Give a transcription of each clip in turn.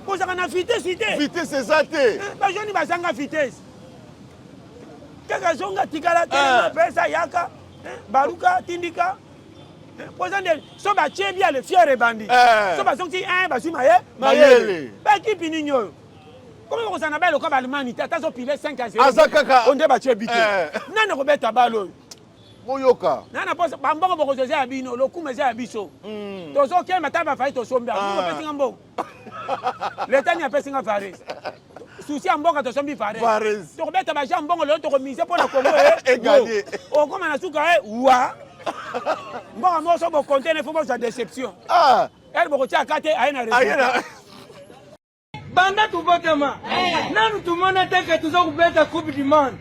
Vous avez une vitesse. Vitesse c'est ça. Les jeunes ont une vitesse. Quelques gens qui ont ça yaka, baruka, tindika. Pour exemple, si on a bien le fier et bandit. Si on a dit un, maïe. Pas qui pinigno. Comment vous en avez le corps allemand, tu as pile 5 à 0. On dit battu habité. Non, on rebête à ballon. Moyoka. Non, on pense pas bon pour José Abino, le coup mais Abisso. Tous autres qui m'attendent à faire ton sombre. Nous pas singa bon. L'État n'y a pas singa faré. Souci en bon quand tu sommes faré. Tu rebête à bajan bon le te remise pour la Congo et gagner. Oh comme on a souka ouah. Bon moi ça bon compter il faut pas sa déception. Ah. Elle me retient à 4 à une raison. Banda tubotama nanu tumona teke tuzokubeta coupe du monde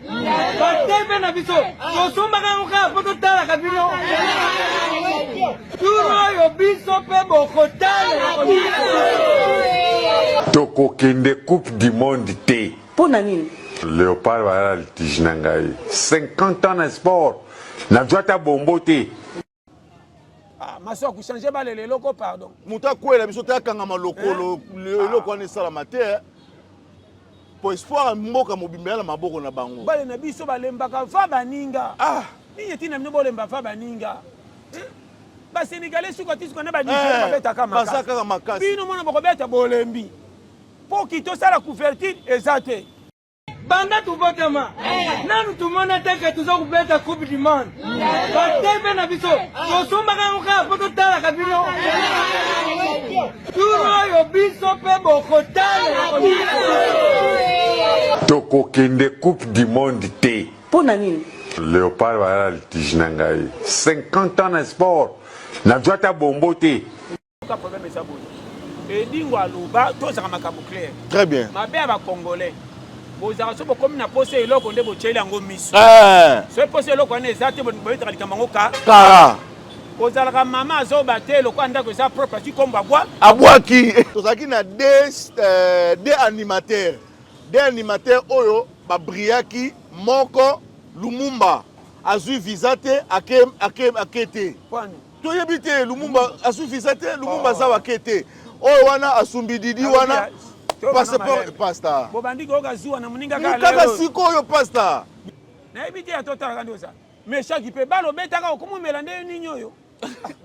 batebe na biso tosomba kangoka poto tala kabino turo yo biso pe bokotala tokokende coupe du monde te pona nini Léopard wala litige na ngai 50 ans na sport na jota bombo te. Maso ku changer ba les locaux pardon. Muta kwela biso ta kangama lokolo loko ne sala mate. Po espoir mboka mobimba na maboko na bango. Ba na biso ba lembaka fa baninga. Ah, ni yetina mno bolemba fa baninga. Ba Sénégalais suko tisiko na ba Niger ba beta kama. Basaka makasi. Bino mona boko beta bolembi. Po kito sala couverture ezate. Banda tubotama nanu tumona teke tuzokubeta coupe du monde batebe na biso tosomba kangoka poto tala kabino turo yo biso pe bokotala tokokende coupe du monde te pona nini Léopard wala litige na ngai 50 ans na sport na jota bombo te. Ka problème ça bon. Et dingwa luba to za makambo clair. Très bien. Mabe ba congolais. Vous avez comme na posé et l'autre on débouché en gomis. Ce posé l'autre on est exact bon boy tra likambango ka. Kara. Vous avez maman zo baté le quoi ndako ça propre si comme bois. Aboa qui. Tozaki na deux animateurs. Deux animateurs oyo ba briaki moko Lumumba azui visate akete. To yebite Lumumba azui visate Lumumba za wakete. Oyo wana asumbi didi wana. Passeport pasta. Bobandi ko gazuwa na muninga kala. Kaka siko yo pasta. Na ebiti ya tota kandi osa. Mais chaque pe balo betaka ko melande ninyo yo.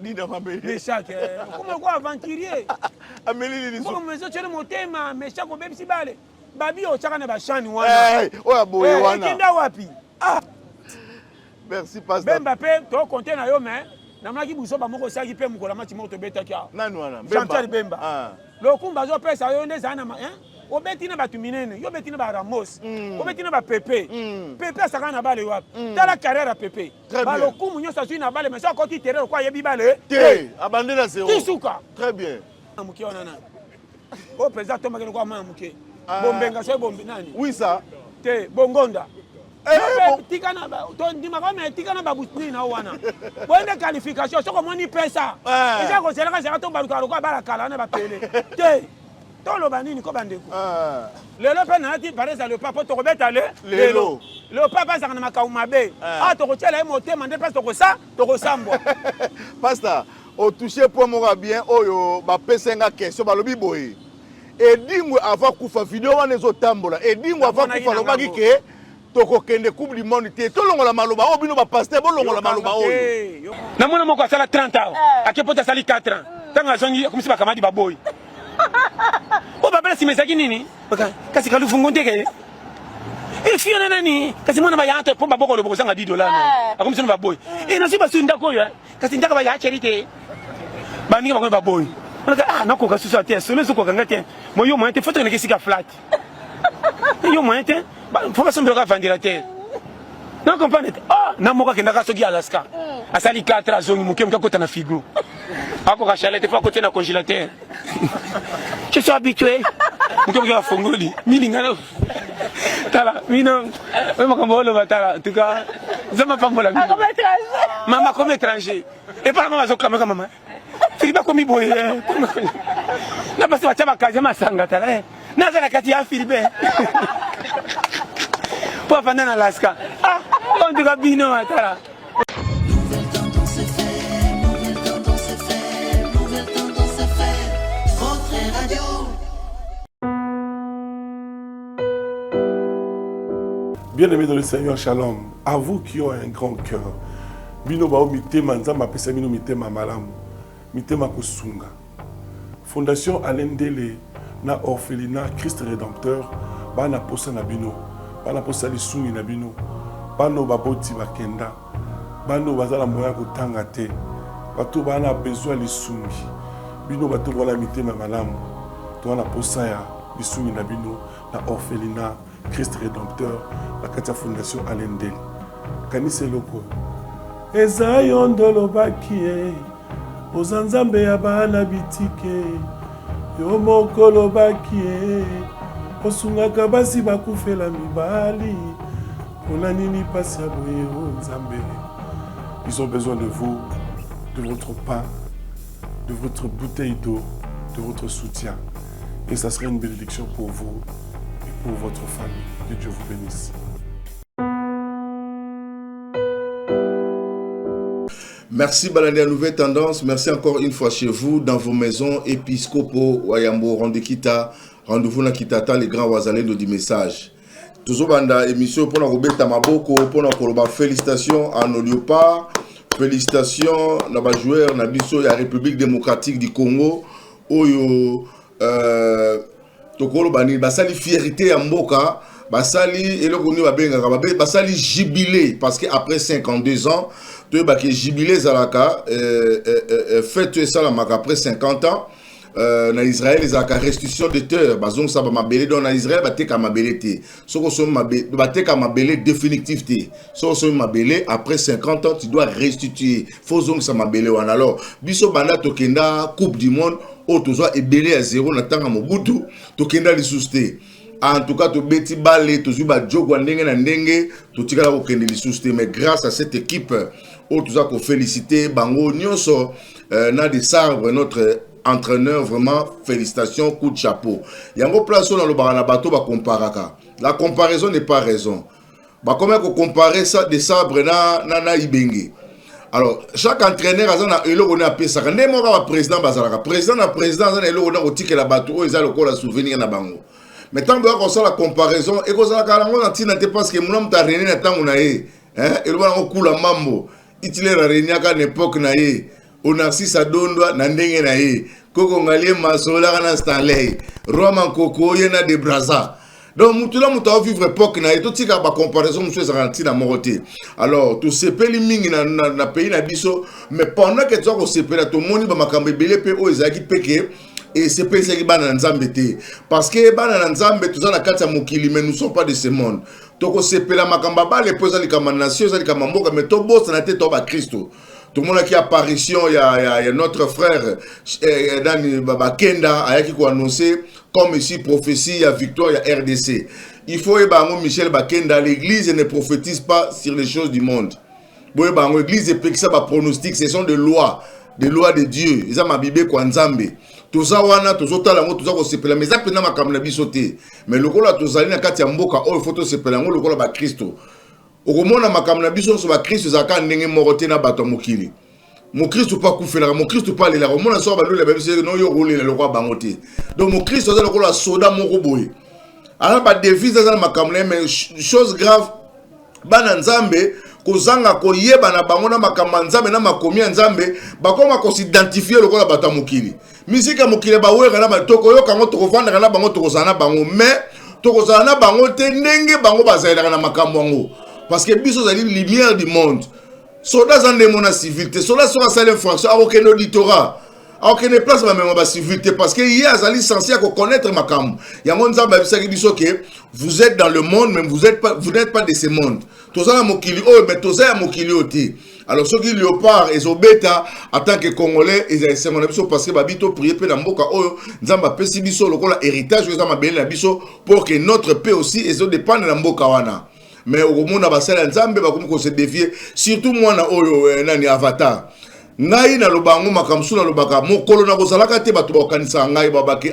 Nina mabele. Mais chaque comme quoi aventurier. Ameli ni so. Comme mezo chele motema mais chaque bebisi bale. Babi o chaka na bashani wana. Oya boye wana. Kenda wapi? Ah. Merci pasta. Bemba pe to compter na yo mais namaki buso ba moko saki pe mukola mati moto betaki. Nani wana? Jean-Pierre Bemba. Ah. Le kumba zo pesa yo ndeza na obeti na batu minene yo beti na ba Ramos obeti na ba Pepe Pepe asaka na bale wapi tala carrière Pepe ba le kumu nyosa su na bale mais ça côté terrain quoi yebi bale te abandonné na zéro kisuka très bien amuki ona na o président Thomas ke kwa mamuke bombenga so bombe nani oui ça te bongonda tikana ba to ndima kwa me tikana ba butni na wana bonde qualification so ko moni pesa eza ko sela ka to baluka ko bala kala na ba pele te to lo banini ko bandeko lelo pe na ti pareza le papa to ko beta lelo le papa za na makauma be to ko tshela motema nde pesa to ko sa to ko sambwa pasta o toucher point moko bien oyo ba pesenga question ba lobi boye edingwe ava kufa video wana ezo tambola edingwe ava kufa lobaki ke tokokende coupe du monde te tolongola maloba o bino ba pasteur bolongola maloba oyo na mwana moko asala 30 ans akepota sali 4 ans tanga zongi komisi bakamadi baboy o babela simesaki nini kasi kalufungo ndeke e fiona nani kasi mwana ba yata pomba boko lo bokosanga $10 no akomisi no baboy e nasiba sunda koyo kasi ndaka ba ya cherite baninga bakwe baboy on a quoi sur terre solo so ko kanga te moyo moyen te foto ne kesika flat yo moyen te faut pas sembler vendre la terre non comprendre ah na moka kenda ka soki Alaska asali 4 azongi muke muka kota na figo ako ka chalette faut côté na congélateur je suis habitué muke muka fongoli milinga tala mino même comme on le va tala en tout cas zama pambola mama comme étranger et pas maman zo comme maman Filiba komi boye na basi wacha bakaje masanga tala na zana kati ya Filibe po afanda na Alaska on diga bino atala Bien-aimés dans le Seigneur, shalom. À vous qui ont un grand cœur. Bino bao mitema nzamba pesa bino mitema malamu. Mitema kusunga. Fondation Alendele na orphelinat Christ Rédempteur bana posa na bino. Bana posa lisungi na bino. Bano baboti bakenda. Bano bazala moya kotanga te. Bato bana besoin lisungi. Bino bato wala mitema malamu. To wana posa ya lisungi na bino na orphelinat Christ Rédempteur, la Katia Fondation Alendele. Kanise loko. Eza yondolo bakie. Ozanzambe ya bana bitike. Yo mokolo bakie. Osungaka basi bakufela mibali. Pona nini pasi ya boye o Nzambe. Ils ont besoin de vous, de votre pain, de votre bouteille d'eau, de votre soutien. Et ça serait une bénédiction pour vous. Pour votre famille. Que Dieu vous bénisse. Merci Balandi à Nouvelle Tendance. Merci encore une fois chez vous, dans vos maisons, Episcopo, Wayambo, Rondekita, rendez-vous na Kitata, les grands Wazalendo du message. Toujours banda émission pour nous remettre Maboko, pour nous félicitations à nos léopards, félicitations à nos joueurs, à la République démocratique du Congo, Oyo, Tokolo bani basali fierté ya mboka basali eloko ni babenga basali jubilé parce que après 52 ans to ba ke jubilé zalaka fête ça la après 50 ans na Israël ezaka restitution de terre bazong ça ba mabele dans na Israël bateka mabele te soko so mabele bateka mabele définitif te soko so mabele après 50 ans tu dois restituer faut zong ça mabele wana alors biso banda tokenda coupe du monde o tozoa ebele à zéro na tanga mobutu tokenda lisuste en tout cas to beti balé to zuba jogo ndenge na ndenge to tikala ko kende lisuste mais grâce à cette équipe o tozoa ko féliciter bango nyonso na de sabre notre entraîneur vraiment félicitations coup de chapeau yango place on le barana bato ba comparaka la comparaison n'est pas raison ba comment ko comparer ça des sabres na ibenge. Alors, chaque entraîneur a un élo na pesa. Quand même on président bazalaka. Président na élo na otike la bateau ils a le la souvenir na bango. Mais tant que ça la comparaison et que ça la on tina te parce que mon homme t'a rené na tango na ye. Hein? Et on a kula mambo. Itile la rené à l'époque na ye. On a si ça dondwa na ndenge na ye. Koko ngalie masola na Stanley. Roma koko yena de Brazza. Donc, nous avons vivre époque, na tout tika ba comparaison monsieur Zaranti na moroté. Alors, tout ce pays mingi na pays na biso, mais pendant que tu as ce pays tout monde ba makambe belé pe o ezaki peke et ce pays qui bana nzambe te parce que bana nzambe tout ça na kati ya mokili mais nous sommes pas de ce monde. Toko se pela makamba ba les posa li kama nation, za li kama mboka mais to boss na te to ba Christo. Tout le monde qui apparition, il y a notre frère Dani Babakenda qui a annoncé comme ici prophétie, il y a victoire, il y a RDC. Il faut que Michel Bakenda, l'église ne prophétise pas sur les choses du monde. L'église est pronostic, ce sont des lois de Dieu. Ils ont ma Bible quoi nzambe. Tout ça wana tout ça là tout ça ko sepela mais ça pena makamna bisoté. Mais le kola to zali na kati ya mboka o photo sepela ngo le kola ba Christo. Okomona makamna biso so ba Christ zaka ndenge morote na bato mokili. Mon Christ pas koufela, mon Christ pas lela. Omona so ba lule ba biso no yo rolela le roi bangote. Donc mon Christ za lokola soda moko boye. Alors ba devise za makamna mais chose grave bana nzambe kozanga koyeba na bango na makambo nzambe na makomi nzambe bakoma ko s'identifier lokola bato mokili. Misika mokili ba wera na batoko yo kango to kovanda na bango to kozana bango mais to kozana bango te ndenge bango bazalaka na makambo ngo. Parce que biso zali lumière du monde. Soldats en démon civilité. Soldats sont à salle infraction. À aucun auditorat. À aucune place même en civilité. Parce que hier, zali censé connaître ma cam. Il y a mon zamba qui dit que vous êtes dans le monde, mais vous n'êtes pas de ce monde. Tous ça mokili oh, mais tous ça mokili oti. Alors ceux qui léopard et zobeta en tant que Congolais, ils essaient mon émission parce que babito prier pe na mboka oh nzamba pesi biso lokola héritage nzamba bele na biso pour que notre paix aussi et zo dépendre na mboka wana. Mais au monde basala nzambe bakomi ko se défier surtout moi na oyo nani avatar ngai na lobango makamsu na lobaka mokolo na kozalaka te bato bakanisa ngai babaki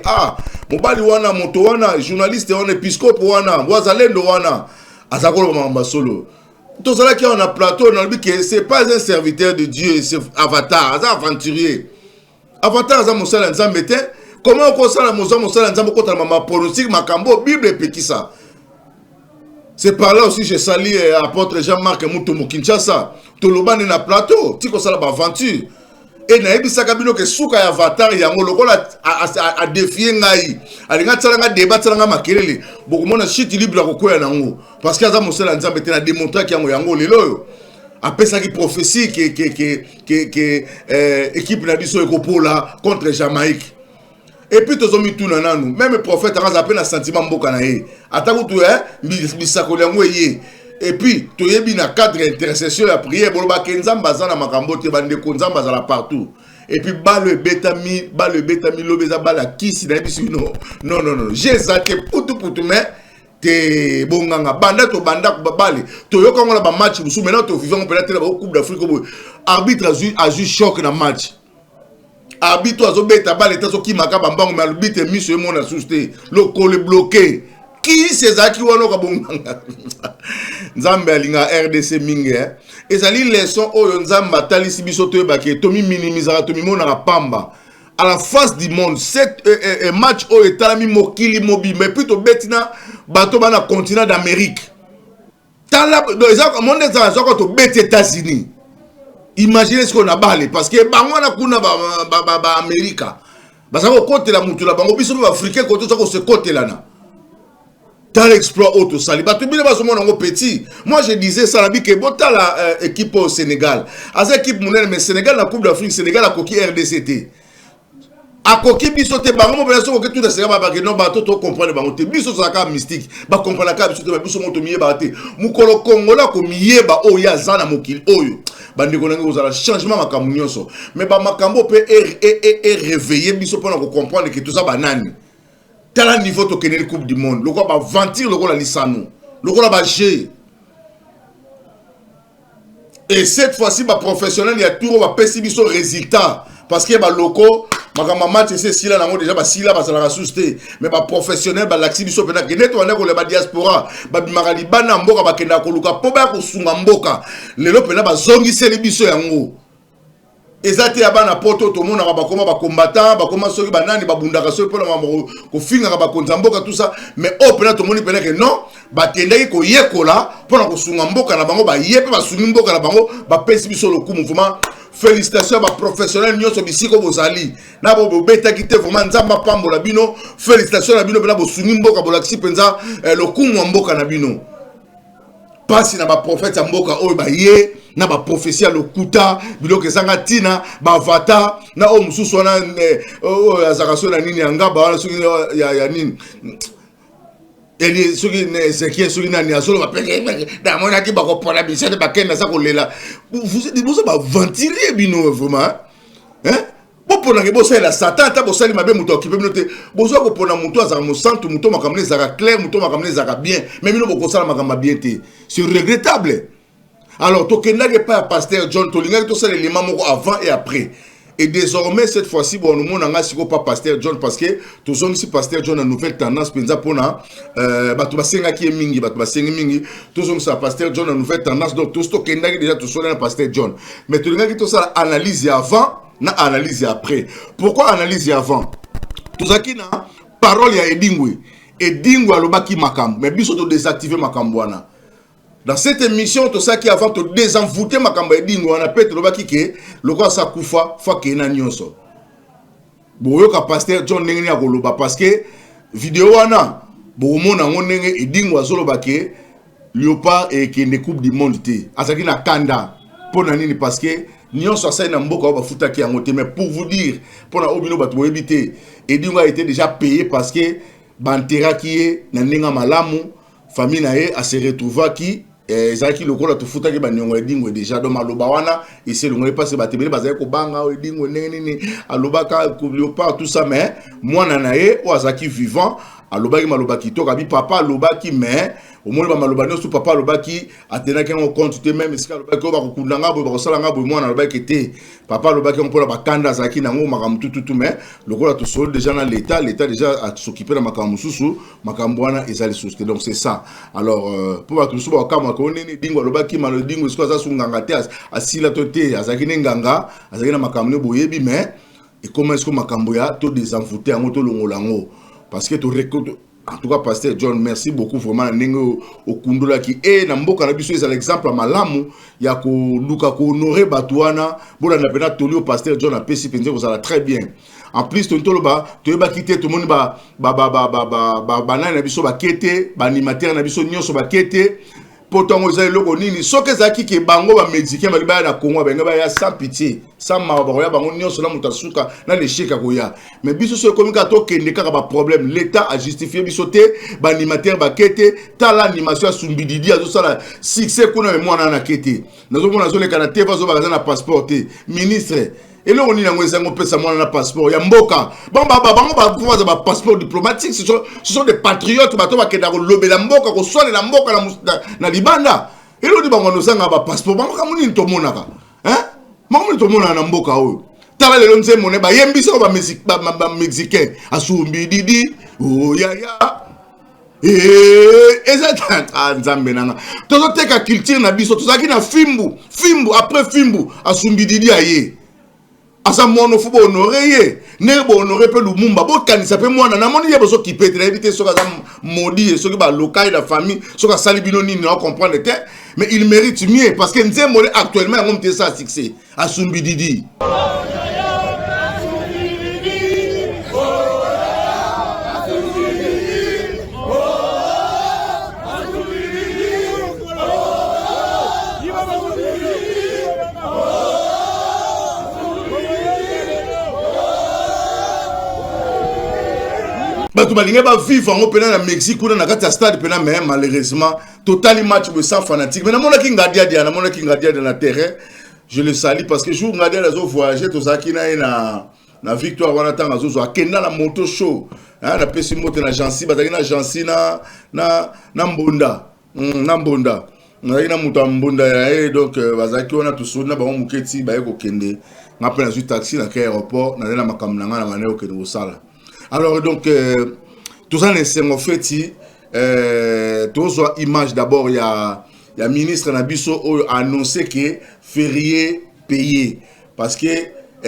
mobali wana moto wana journaliste wana episcope wana wazalendo wana azakolo mamba solo to zalaki on a plateau na lobi que c'est pas un serviteur de Dieu c'est avatar aza aventurier avatar aza mosala nzambe te comment ko sala mosala nzambe ko tala mama pronostic makambo bible epekisa. C'est par là aussi que je salue apôtre Jean-Marc Moutomo Kinshasa. Tolobane na plateau, tiko sala ba aventure. Et na ebisaka bino ke suka ya avatar yango lokola a défier ngai. Alinga tsalanga débat tsalanga makelele. Bokomona shit libre ko koya nango parce que aza mosala nzambe te na démontrer ki yango lelo. Apesa ki prophétie que équipe na biso ekopola contre Jamaïque. Et puis tous mis tout nananu. Même le prophète a rappelé un sentiment mboka na ye. Ataku tu bisakoli yango ye. Et puis tu yebi na cadre intercession la prière boloba kenzamba za na makambo te bande konzamba za la partout. Et puis le beta mi lobeza bala kisi na biso non. Non. J'ai zaké putu mais te bonganga banda to banda ko babale. To yoka ngona ba match busu maintenant to vivant peut-être la Coupe d'Afrique arbitre a ju choc na match. Arbitre azo beta bale tazo ki makaba mbango mais arbitre miso e mona susté le col bloqué qui sezaki wano ka bonganga nzambe alinga RDC minge ezali leçon oyo nzamba talisi biso to ebake to mi minimiser to mi mona pamba à la face du monde cette match oyo talami mokili mobi mais plutôt betina bato bana continent d'Amérique tala donc monde za zoko to beti États-Unis. Imaginez ce qu'on a balé parce que bangwana kuna ba America. Basa ko côté la mutu la bango biso ba africain ko to se côté là na. Tal exploit auto sali. Ba to bile ba so mona ngo petit. Moi je disais ça la bi que bota la équipe au Sénégal. As équipe monene mais Sénégal la Coupe d'Afrique Sénégal a coquille RDCT. A coquille biso te bango mo beso ko tout de Sénégal ba que non ba to comprendre bango te biso ça ka mystique. Ba comprendre ka biso te ba biso moto miye ba te. Mukolo Congola ko miye ba o ya zana mokili oyo. Bandeko nango ozala changement makambo nyonso mais ba makambo peut réveiller biso pour comprendre que tout ça banani tel niveau to keneli coupe du monde loko ba ventir loko la lisano loko la ba G et cette fois-ci ba professionnel il y a toujours ba pesi biso résultat parce que ba loko makamba match c'est sila nango déjà ba sila ba sala susté mais ba professionnel ba laxi biso pena que neto wana ko le ba diaspora ba bimakali bana mboka ba kenda ko luka po ba ko sunga mboka lelo pena ba zongi seli biso yango ezati ya bana poto to mona ba koma ba combattant ba koma soki banani ba bundaka soki pona ko finga ba konza mboka tout ça mais au pena to moni pena que non ba kendaki ko yekola pona ko sunga mboka na bango ba yepe ba sungi mboka na bango ba pesi biso le coup mouvement. Félicitations à professionnels nyonso bisiko bozali na bo beta kite vraiment nzamba pambola bino félicitations na bino bela bo sungi mboka bolakisi penza le kumu mboka na bino pasi na ba prophète mboka oyo ba ye na ba prophétie le kuta biloko ezanga tina ba avatar na o mususu wana o azakaso na nini yanga ba wana soki ya nini eli soki ne sekie soki nani azolo ba peke da mona ki ba ko pona bisete ba kenda sa ko lela vous ba ventiler bino vraiment hein bo pona ke bo sala satan ta bo sali mabe muto okipe bino te bo zo ko pona muto azaka mo santu muto makamne zaka clair muto makamne zaka bien mais bino bo ko sala makamba bien te c'est regrettable. Alors to kenda ke pas pasteur John Tolinga to sala élément moko avant et après. Et désormais, cette fois-ci, bon, nous n'avons pas pasteur John parce que tous hommes ici, pasteur John a une nouvelle tendance. Penza pona, batubasenga qui est mingi, batubasenga mingi. Tous hommes ça, pasteur John a une nouvelle tendance. Donc tous to kenda déjà tous sont là pasteur John. Mais tout le monde qui tout ça analyse avant, na analyse après. Pourquoi analyse avant? Tout ça qui na parole ya Edingwe, Edingwe alobaki makam, mais biso to désactiver makambwana. Dans cette émission, tout ça qui avant de désenvoûter ma campagne, on a peut-être le baki que le quoi ça koufa, fa kena nyonso. Boyo ka pasteur John Nengeni akoloba parce que vidéo wana, bo mona ngonenge edingwa zolo baki Léopard et qui ne coupe du monde té. Asaki na kanda pour nani parce que nyonso ça na mboka ba futa ki angote mais pour vous dire pour na obino batu boyebité edingwa a été déjà payé parce que bantera qui est na nenga malamu famille na ye a se retrouva qui ezaki lokola tufuta ke baniongo edingwe déjà do maloba wana ese longo pas se batebele bazali ko banga edingwe nini alobaka Léopard tout ça mais mwana na ye o azaki vivant alobaki maloba kitoka bi papa alobaki mais au moins ba maloba no su papa alobaki atenaki en compte te même esika alobaki ko ba kokundanga bo ba kosalanga bo mwana alobaki te papa alobaki on pola ba kanda zaki nango makamtu tout mais lokola to sol déjà dans l'état déjà a s'occuper de makambu susu makambu wana ezali société donc c'est ça. Alors pour ba tout so ba kama ko nini dingo alobaki malo dingo esiko za sunganga te asila to te azaki nganga azaki na makambu boyebi mais et comment est-ce que makambu ya to désenvoûter en to longolango parce que to récolte En tout cas, Pasteur John, merci beaucoup vraiment. Au Kundula qui est dans Mboka na biso c'est l'exemple à Malamu ya ko luka ko honorer Batouana. Bon na pena toli au Pasteur John a pesi penze ko ça très bien. En plus tontolo ba to ba quitter tout le monde ba na biso ba kete ba animateur na biso nyonso ba kete. Potongo za loko nini soke zaki ke bango ba mexicain ba libaya na Congo ba ngaba ya sans pitié sans ma ba ya bango nyonso na mutasuka na le sheka ko ya mais biso so komika to kende kaka ba problème l'état a justifié biso te ba animateur ba kete ta l'animation sumbididi azo sala succès kuna me mwana na kete nazo mona zo le kana te vazo ba na passeport te ministre et là on y a un pesa mwana na passeport ya mboka bango ba passeport diplomatique ce sont des patriotes bato ba kenda ko lobela mboka ko swale na mboka na libanda et là di bango no sanga ba passeport bango kamuni to monaka hein bango to mona na mboka oyo tala lelo nze mone ba yembisa ba mexicain asumbi didi oh ya eza nzambe nanga tozo teka culture na biso tozaki na fimbu après fimbu asumbi didi aye asa mono fubo honoré ye nebo honoré pe Lumumba bo kanisa pe mwana na moni ye boso kipete na éviter soka za modi et soki ba local la famille soka sali bino nini na comprendre te mais il mérite mieux parce que nzembo actuellement ngom te ça succès asumbi didi tu vas vivre en Open à Mexique ou dans la stade mais malheureusement total match de 100 fanatiques mais dans mon king gadia dans la terre je le salue parce que jour gadia les autres voyager tout ça qui na victoire wana tanga zozo akenda la moto show na pesi moto na jansi bataki na jansi na mbonda na muta mbonda et donc bazaki wana tusona ba muketi ba yeko kende ngape na taxi na aéroport na na makamnanga na maneo ke no sala. Alors donc, tout ça, c'est en fait, tout ça, image d'abord, il y a ministre Nabiso a annoncé que férié payé. Parce que,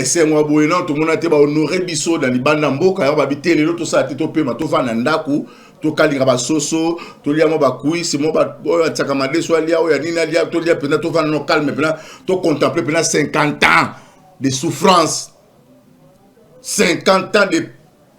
c'est moi, tout le monde a été honoré Bisso dans les bandes d'Amboka, il y a habité les autres, tout ça, a été topé, mais tout va dans Ndaku, tout calira ba soso, tout lia mo ba kui, c'est mo ba tsakamade soit lia ou ya nina lia, tout lia pena tout va no calme, pena tout contempler pena 50 ans de souffrance, 50 ans de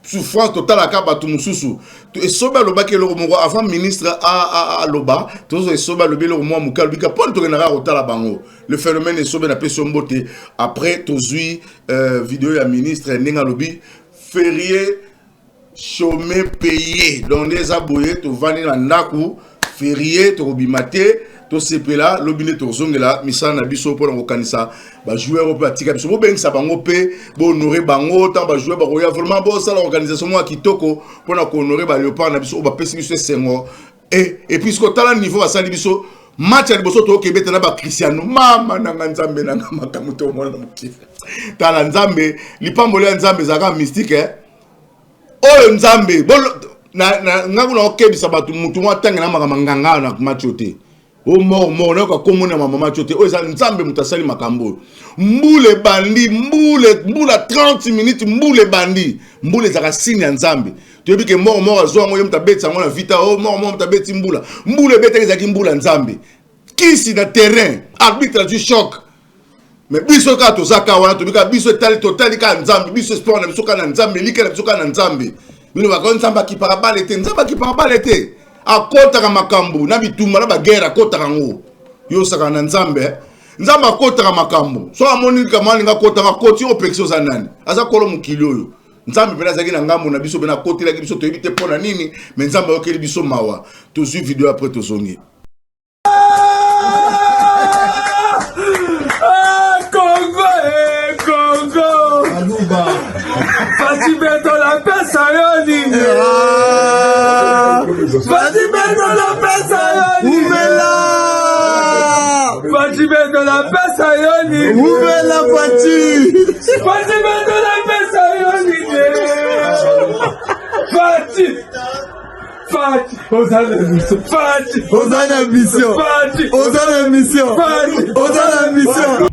souffrance totale à Kaba Tumususu. Et Soba Loba qui est le mot avant ministre à Loba, tout ça Soba Loba le mot Mukalbika, pour le Renara au Talabango. Le phénomène est Soba n'a pas son beauté. Après, Tozui, vidéo à ministre Nenga Lobi, férié, chômé, payé. Donc, les aboués, tu vas dans Naku, férié, tu robimate. To sepe là lobine to zongela misana na biso pour na kanisa ba joueur au pratique biso bo bengisa bango pe bo honorer bango tant ba joueur ba roya vraiment bo ça l'organisation moi kitoko pour na honorer ba léopard na biso ba pesi biso sengo et puisque tala niveau ba sali biso match ali biso to kebeta na ba Cristiano mama na nzambe na makamu to mona mukifa tala nzambe lipambolo ya nzambe zaka mystique oyo nzambe bo na ngakuna okebisa batu mutu mwa tanga na makamanganga na match ote. O mort na ko komona mama chote o za nzambe mutasali makambo mbule bandi mbula 30 minutes mbule bandi mbule za signe ya nzambe to yebike mort azwa ngo mutabetsa ngo na vita o mort mutabetsi mbule beta za kimbula nzambe kisi na terrain arbitre du choc mais biso ka to zaka wana to bika biso totali ka nzambe biso sport na biso ka na nzambe likela biso ka na nzambe bino ba ko nzamba ki parabale te akotaka makambo na bitumba na bagera akotaka ngo yo saka na nzambe nzamba akotaka makambo so amoni kamani ngakotaka koti opexo za nani aza kolo mukili oyo nzambe pena zaki na ngambo na biso bena kotela biso to ebite pona nini mais nzamba okeli biso mawa to su vidéo après to zongi Congo Aluba Fati beto la pesa yoni Fati beto la pesa yoni Ouvela Fati beto la pesa yoni Ouvela Fati Fati beto la pesa yoni Fati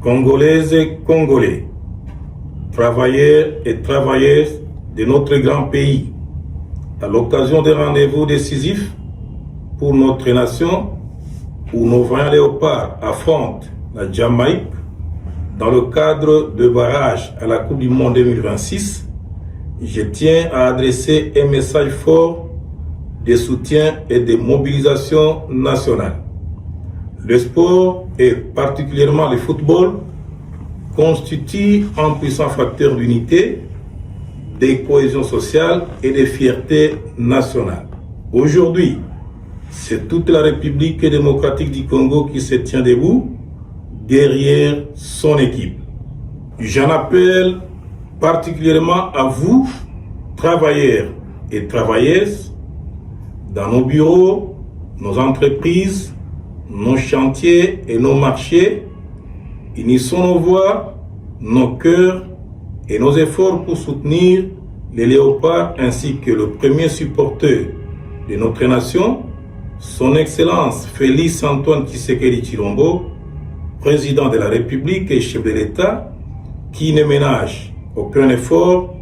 Congolaises et Congolais, travailleurs et travailleuses de notre grand pays, à l'occasion des rendez-vous décisifs pour notre nation, où nos vaillants léopards affrontent la Jamaïque dans le cadre de barrage à la Coupe du Monde 2026, je tiens à adresser un message fort de soutien et de mobilisation nationale. Le sport, et particulièrement le football, constitue un puissant facteur d'unité, de cohésion sociale et de fierté nationale. Aujourd'hui, c'est toute la République démocratique du Congo qui se tient debout derrière son équipe. J'en appelle particulièrement à vous, travailleurs et travailleuses, dans nos bureaux, nos entreprises, nos chantiers et nos marchés. Unissons nos voix, nos cœurs et nos efforts pour soutenir les léopards ainsi que le premier supporter de notre nation, son Excellence Félix Antoine Tshisekedi Tshilombo, président de la République et chef de l'État, qui ne ménage aucun effort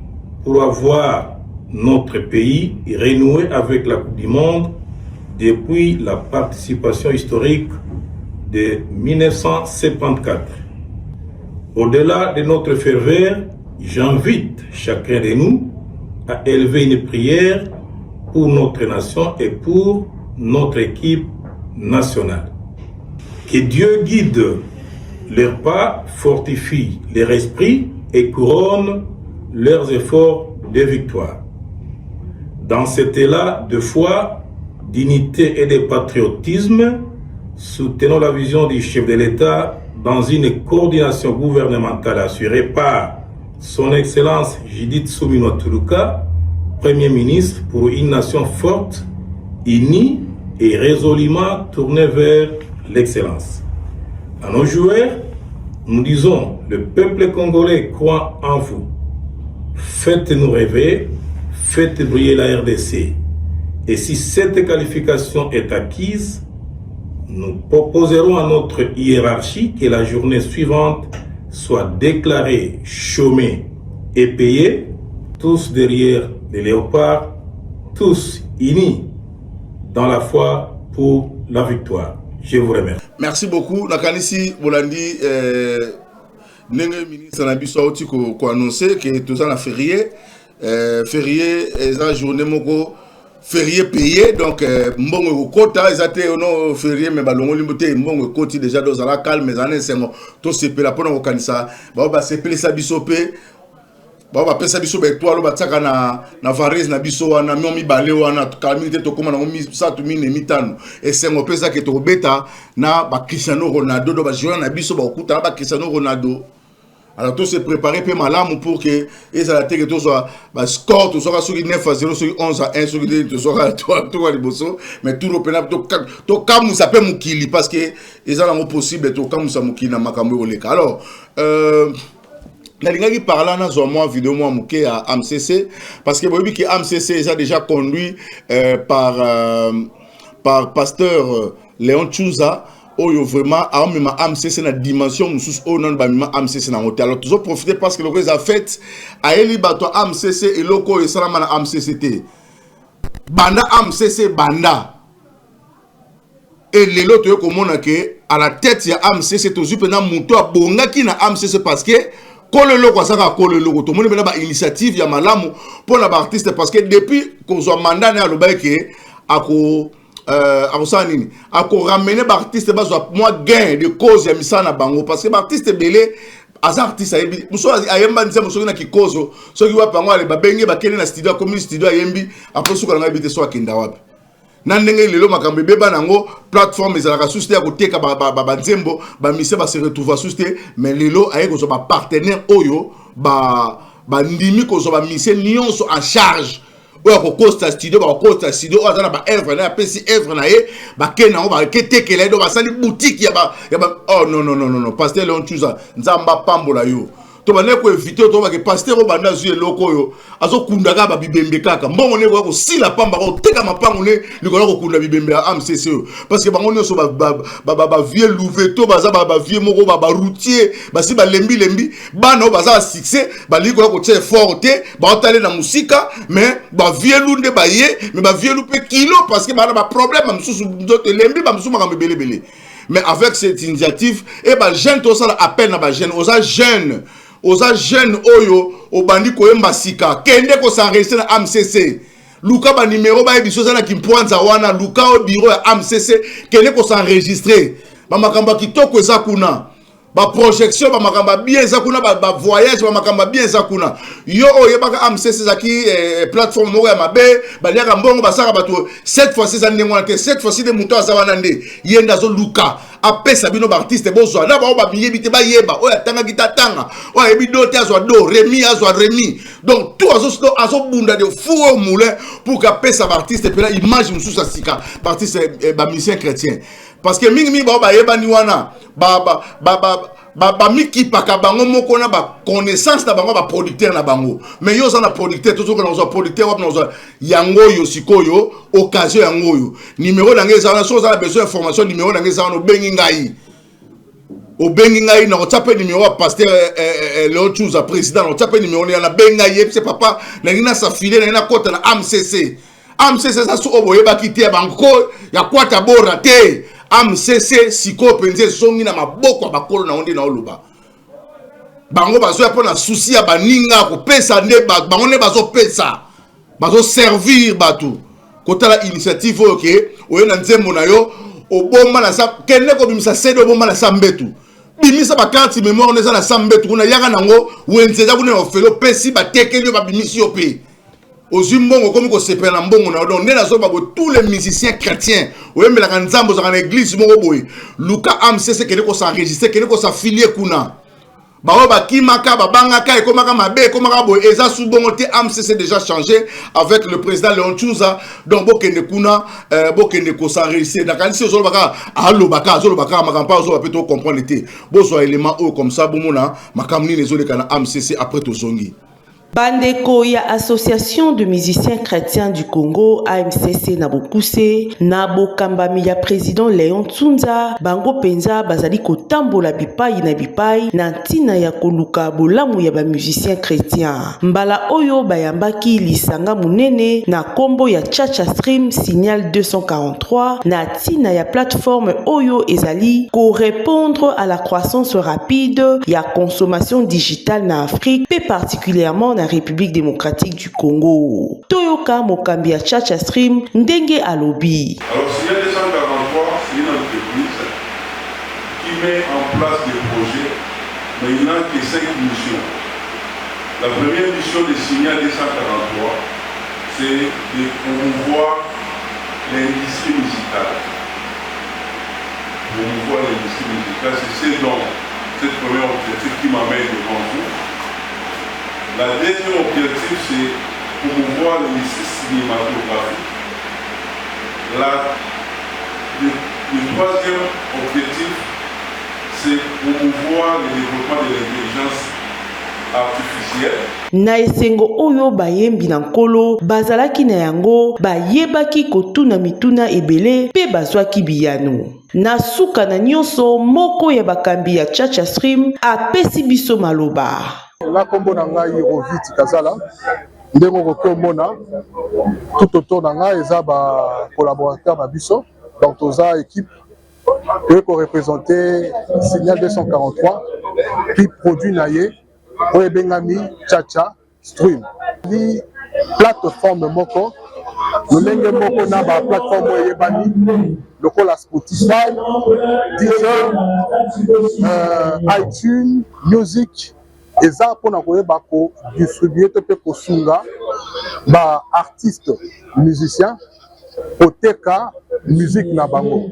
pour avoir notre pays renoué avec la Coupe du Monde depuis la participation historique de 1974. Au-delà de notre ferveur, j'invite chacun de nous à élever une prière pour notre nation et pour notre équipe nationale. Que Dieu guide leurs pas, fortifie leur esprit et couronne leurs efforts de victoire. Dans cet élan de foi, d'unité et de patriotisme, soutenons la vision du chef de l'État dans une coordination gouvernementale assurée par son Excellence Judith Suminwa Tuluka, Premier ministre pour une nation forte, unie et résolument tournée vers l'excellence. À nos joueurs, nous disons, le peuple congolais croit en vous. Faites-nous rêver, faites briller la RDC. Et si cette qualification est acquise, nous proposerons à notre hiérarchie que la journée suivante soit déclarée chômée et payée, tous derrière les léopards, tous unis dans la foi pour la victoire. Je vous remercie. Merci beaucoup. Nakanisi Bolandi, ministre Nabiso Oti ko annoncer que tout ça na férié. Férié, la journée moko férié payé, donc mbongo kota ezate ono férié mais balongo limbote mbongo koti déjà dans la calme mais ané sengo to sepela pona ko kanisa ba sepela sa bisope ba pesa biso ba étoile ba tsaka na varese na biso wana miomi balé wana kalamite to koma na mi sa tu mine mitano et sengo pesa ke to beta na ba Cristiano Ronaldo do ba joueur na biso ba okuta ba Cristiano Ronaldo. Alors tout se préparer peu malamu pour que et ça que tout soit score tout soit sur 9-0 sur 11-1 sur 2 tout soit tout liboso mais tout le penalty to comme ça peut mukili parce que ils ont possible to comme ça mukili na makambo oleka. Alors Nalingaki parla na zo moi vidéo moi muke à AMCC parce que bobi ki AMCC a déjà conduit par pasteur Léon Tchouza. Oyo vraiment a même AMCC na dimension musus o non ba même AMCC na hôtel. Alors toujours profiter parce que le cause a fait a eli bato AMCC et loko e salama na AMCC banda AMCC banda et les loto yo komona ke à la tête ya AMCC toujours pena muto abonga ki na AMCC parce que kolelo kwa saka kolelo to moni bena ba initiative ya malamu pour la artiste parce que depuis qu'on soit mandat na lo ba ke ako ako ramener l'artiste bazwa moi gain de cause ya misana bango parce que l'artiste belé as artiste ayebi muso ayemba nze muso na kikozo soki wa pango ale babenge bakene na studio comme studio ayembi après suka nga bité so akenda wapi na ndenge lelo makambe beba nango plateforme ezalaka susté ya koteka ba nzembo ba mise ba se retrouver susté mais lelo aye ko so ba partenaire oyo ba ndimi ko so ba mise nyonso en charge oya ko costa studio oya na ba œuvre na pesi œuvre na ye ba kena o ba keteke la do ba sali boutique ya ba oh non pasteur Léon Tchouza nzamba pambola yo to bana ko éviter to ba ke pasteur bana zu eloko yo azo kundaka ba bibembe kaka mbongo ne ko sila pamba ko teka mapango ne likolo ko kunda bibembe ya AMCC parce que bango nyonso ba vieux louveto baza ba vieux moko ba routier basi ba lembi bana baza succès ba likolo ko tse forte ba otale na musika mais ba vieux lunde ba ye mais ba vieux lupe kilo parce que bana ba problème msusu ndoto lembi ba msusu makambe belebele. Mais avec cette initiative, et bah jeune tout ça appelle na ba jeune, osa jeune oyo obandi ko embasika, kende ko s'enregistrer na AMCC. Luka ba numéro ba ebiso za na kimpoanza wana, luka au bureau ya AMCC, kende ko s'enregistrer. Ba makamba kitoko eza kuna. Ba projection ba makamba bien eza kuna, ba voyage ba makamba bien eza kuna. Yo oye baka AMCC zaki plateforme moko ya mabe, ba liaka mbongo basaka bato cette fois-ci za ndengwana te, cette fois-ci de muto azawana nde. Yenda zo luka apesa bino ba artiste bozwa na ba biyebi te ba yeba oya tanga gitatanga oya ebi do te azwa do Remi azwa Remi donc tout azo bunda de fou moulin pour que pesa ba artiste pe la image mususa sika ba artiste ba musicien chrétien parce que mingi ba yeba ni wana ba miki paka bango moko na ba connaissance na bango ba producteur na bango mais yo za na producteur tout que na producteur wa na yango yo sikoyo occasion yango yo numéro na ngeza na so za besoin information numéro na ngeza no bengi ngai o bengi ngai na otape numéro wa pasteur Léon Chouza président na otape numéro na bengi ngai c'est papa na ngina sa filer na kota na AMCC ça so oboye ba kiti banko ya kwata bora te AMCC siko penze songi na maboko bakolo na onde na oluba bango bazo ya pona souci ya baninga ko pesa nde bango ne bazo pesa bazo servir batu kotala initiative oke oyena nzembo na yo oboma na sa kende ko bimisa sedo oboma na sambetu bimisa ba carte mémoire neza na sambetu kuna yaka nango wenze za kuna ofelo pesi ba tekeli ba bimisi yo pe Ozumbongo comme ko sepela na mbongo na donc nena so babo tous les musiciens chrétiens oyembela ka nzambo za na église moko boy Luka AMCC kene ko s'enregistrer kene ko s'affilier kuna ba ba kimaka ba bangaka e komaka mabe komaka boy eza sous bongo te AMCC déjà changé avec le président Léon Chouza donc bokende kuna bokende ko s'enregistrer na kanisi ozo baka allo baka makampa ozo ba peut comprendre te bozo élément comme ça bomona makamni nezo le kana AMCC après to zongi. Bandeko ya Association de musiciens chrétiens du Congo AMCC Nabokuse Nabokambami ya président Léon Tsunza bango penza bazali kotambola bipai na bipai na ntina ya koluka bolamu ya ba musiciens chrétiens mbala oyo bayambaki lisanga munene na kombo ya Chacha Stream Signal 243 na ntina ya plateforme oyo ezali ko répondre à la croissance rapide ya consommation digitale na Afrique et particulièrement na République démocratique du Congo. Toyoka Mokambi ya Chacha Stream ndenge alobi. Alors Signal 243, c'est une entreprise qui met en place des projets, mais il n'a que 5 missions. La première mission de Signal 243, c'est de promouvoir l'industrie musicale. Promouvoir l'industrie musicale, c'est donc cette première objectif qui m'amène devant vous. La deuxième objectif, c'est promouvoir l'industrie cinématographique. Le troisième objectif, c'est promouvoir le développement de l'intelligence artificielle. Na esengo oyo bayembi na nkolo bazalaki na yango bayebaki kotuna mituna ebele pe bazwaki biyano. Na suka na nyonso moko ya bakambi ya Chacha Stream apesi biso maloba. La kombo na ngai Roviti Kazala ndengo kokomona tout autour na ngai eza ba collaborateur ba biso donc toza équipe qui représenter Signal 243 qui produit naye oyo bengami Chacha Stream ni plateforme moko lolenge moko na ba plateforme oyebani lokola Spotify, Deezer, iTunes, Music eza pona koyeba ko distribuer te pe kosunga ba artiste musicien oteka musique na bango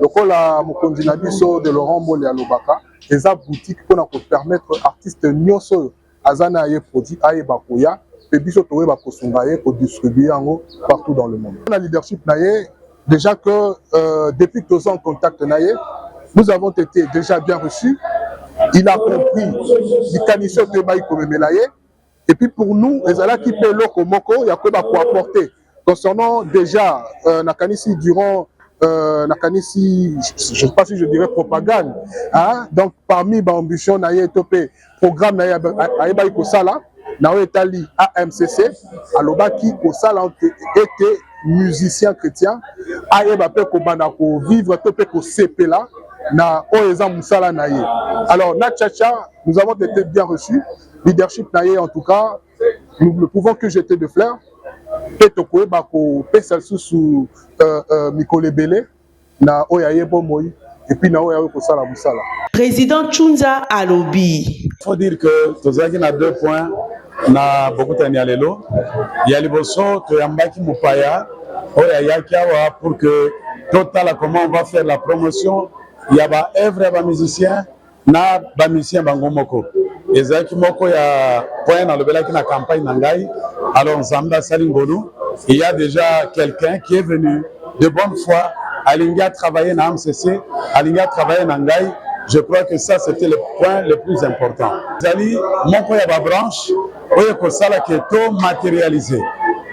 lokola mokonzi na biso de Laurent Mole ya Lobaka eza boutique pona ko permettre artiste nyonso azana ye produit ayeba koya pe biso toyeba kosunga ye ko distribuer yango partout dans le monde. La leadership na ye déjà que depuis que nous sommes en contact na ye nous avons été déjà bien reçus il a compris l'ikanisio te ba ikomemelaye. Et puis pour nous, les ala qui paient l'eau comme moko, il y a quoi pour apporter. Concernant déjà Nakanisi durant Nakanisi, je ne sais pas si je dirais propagande. Hein? Donc parmi les ambitions, il y a un programme Aeba Kosala, Naoetali AMCC, Alobaki Kosala était musicien chrétien, Aeba Kobana ko vivre, ko sepela, na Oeza Moussala Naye. Alors Natchacha, nous avons été bien reçus. Leadership Naye, en tout cas, nous ne pouvons que jeter de fleurs. Petoko bako pesa sous Mikole Bele na oyaye bomoi et puis na oyaye ko sala musala. Président Tshunza alobi. Il faut dire que tozaki na 2 points na bokutani ya lelo. Ya liboso to yambaki mupaya oyayaki awa pour que total comment on va faire la promotion ya ba œuvre ya ba musicien na ba musicien bangomoko. Ezaki moko ya point na lobelaki na campagne na ngai. Alors Nzamba Salingolu, il y a déjà quelqu'un qui est venu de bonne foi, aligné à travailler dans MCC, aligné à travailler dans Ngai. Je crois que ça c'était le point le plus important. Zali, mon point à branche, oye ko sala qui est matérialisé.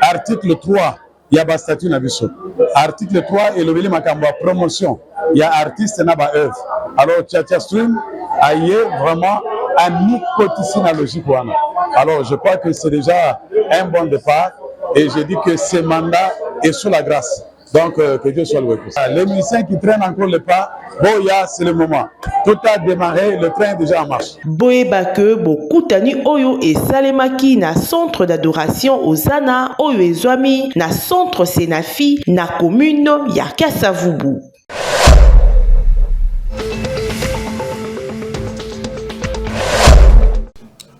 Article 3, il y a ba statut na biso. Article 3 et le beli makambo promotion. Il y a artiste na ba œuvre. Alors Tchatcha Stream aye vraiment un mycoticine logique wana. Alors je crois que c'est déjà un bon départ et je dis que ce mandat est sous la grâce. Donc que Dieu soit loué pour ça. Les musiciens qui traînent encore le pas, Boya, c'est le moment. Tout a démarré, le train est déjà en marche. Boyebake bokutani oyo et salemaki na centre d'adoration Ozana oyo ezwami na centre Senafi na commune ya Kasavubu.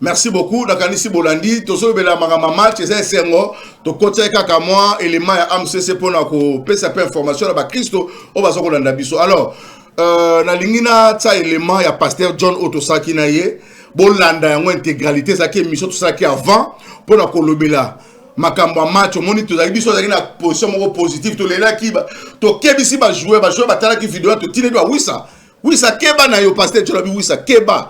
Merci beaucoup. Nakanisi Bolandi, toso bela magama match c'est sengo to kotia kaka moi élément ya AMCC pour na ko pesa pe information ba Christo o ba soko landa biso. Alors na lingina ta élément ya pasteur John Otosaki na ye bolanda yango intégralité ça qui émission tout ça qui avant pour na ko lobela makambo match moni to za biso za na position moko positive to lela ki ba to kebisi ba jouer ba tala ki vidéo to tine do wisa wisa keba na yo pasteur John bi wisa keba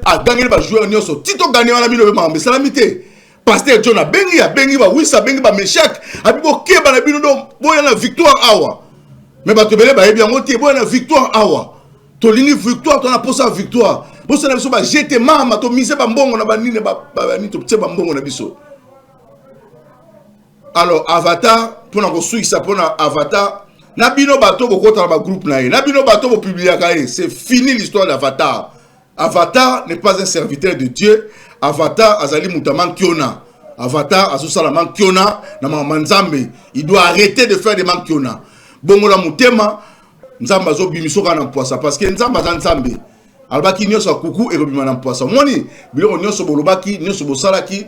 a gagné les joueurs nyonso tito gagné wana bino ba mais salamité pasteur John bengi ba wisa bengi ba meshak abibo keba na bino do boya na victoire awa mais ba tobele ba yebi yango te boya na victoire awa to lini victoire to na posa victoire bosa na biso ba jeter mama to mise ba mbongo na ba nine ba ni to tse ba mbongo na biso. Alors Avatar pour na ko suisa pour na Avatar na bino bato bokota na ba groupe na ye na bino bato bo publier ka c'est fini l'histoire d'Avatar. Avatar n'est pas un serviteur de Dieu. Avatar azali mutaman kiona. Avatar azusala man kiona na manzambe. Il doit arrêter de faire des man kiona. Bongo la mutema nzamba zo bimiso kana mpoasa parce que nzamba za nzambe. Albaki nyoso kuku e robima na mpoasa. Moni biloko nyoso bolobaki nyoso bosalaki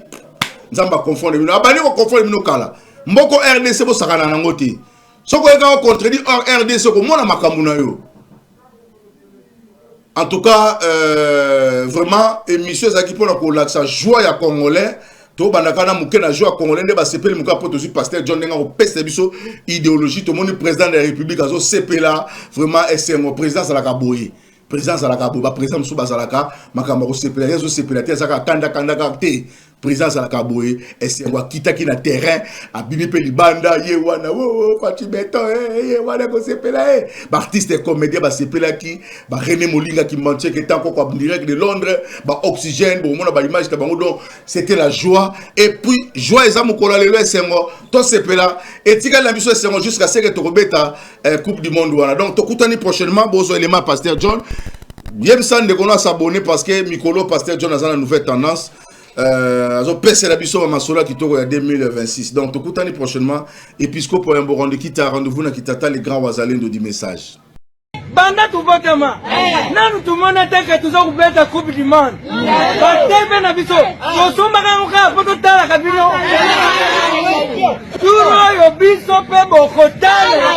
nzamba confondre bino. Abani ko confondre bino kala. Mboko RDC bo sakana na ngoti. Soko eka ko contredire RDC ko mona makambu na yo. En tout cas, vraiment, émission Zaki pour la joie à Congolais. To bandakana mukena joie congolais ne ba sepel muka poto sur pasteur John Denga au peste biso idéologie to moni président de la République azo sepela vraiment c'est mon président à la Kaboyi. Président à la Kaboyi, ba président muso bazalaka makamba ko sepela yezo sepela te zaka kanda te. Président à la Kaboyi et c'est moi kita ki na terrain abimi pe libanda ye wana wo Fati Beto ye wana ko sepela ba artiste et comédien ba sepela ki ba René Molinga qui mentait que tant ko direct de Londres ba oxygène bon mona ba image ta bango donc c'était la joie et puis joie ezamu ko la lelo sengo to sepela et tika la biso sengo jusqu'à ce que to robeta coupe du monde wana donc to kutani prochainement bozo élément pasteur John Yemsan de kono s'abonner parce que Mikolo pasteur John a une nouvelle tendance. Azo pese la biso masola qui toko ya 2026 donc tokutani prochainement épiscope pour un bon rendez-vous qui t'a rendez-vous na kitata les grands wazalendo du message banda tuvotama nanu tumona teke tuza kubeta coupe du monde batebe na biso tosomba kanguka poto tala kabino turo yo biso pe bokotala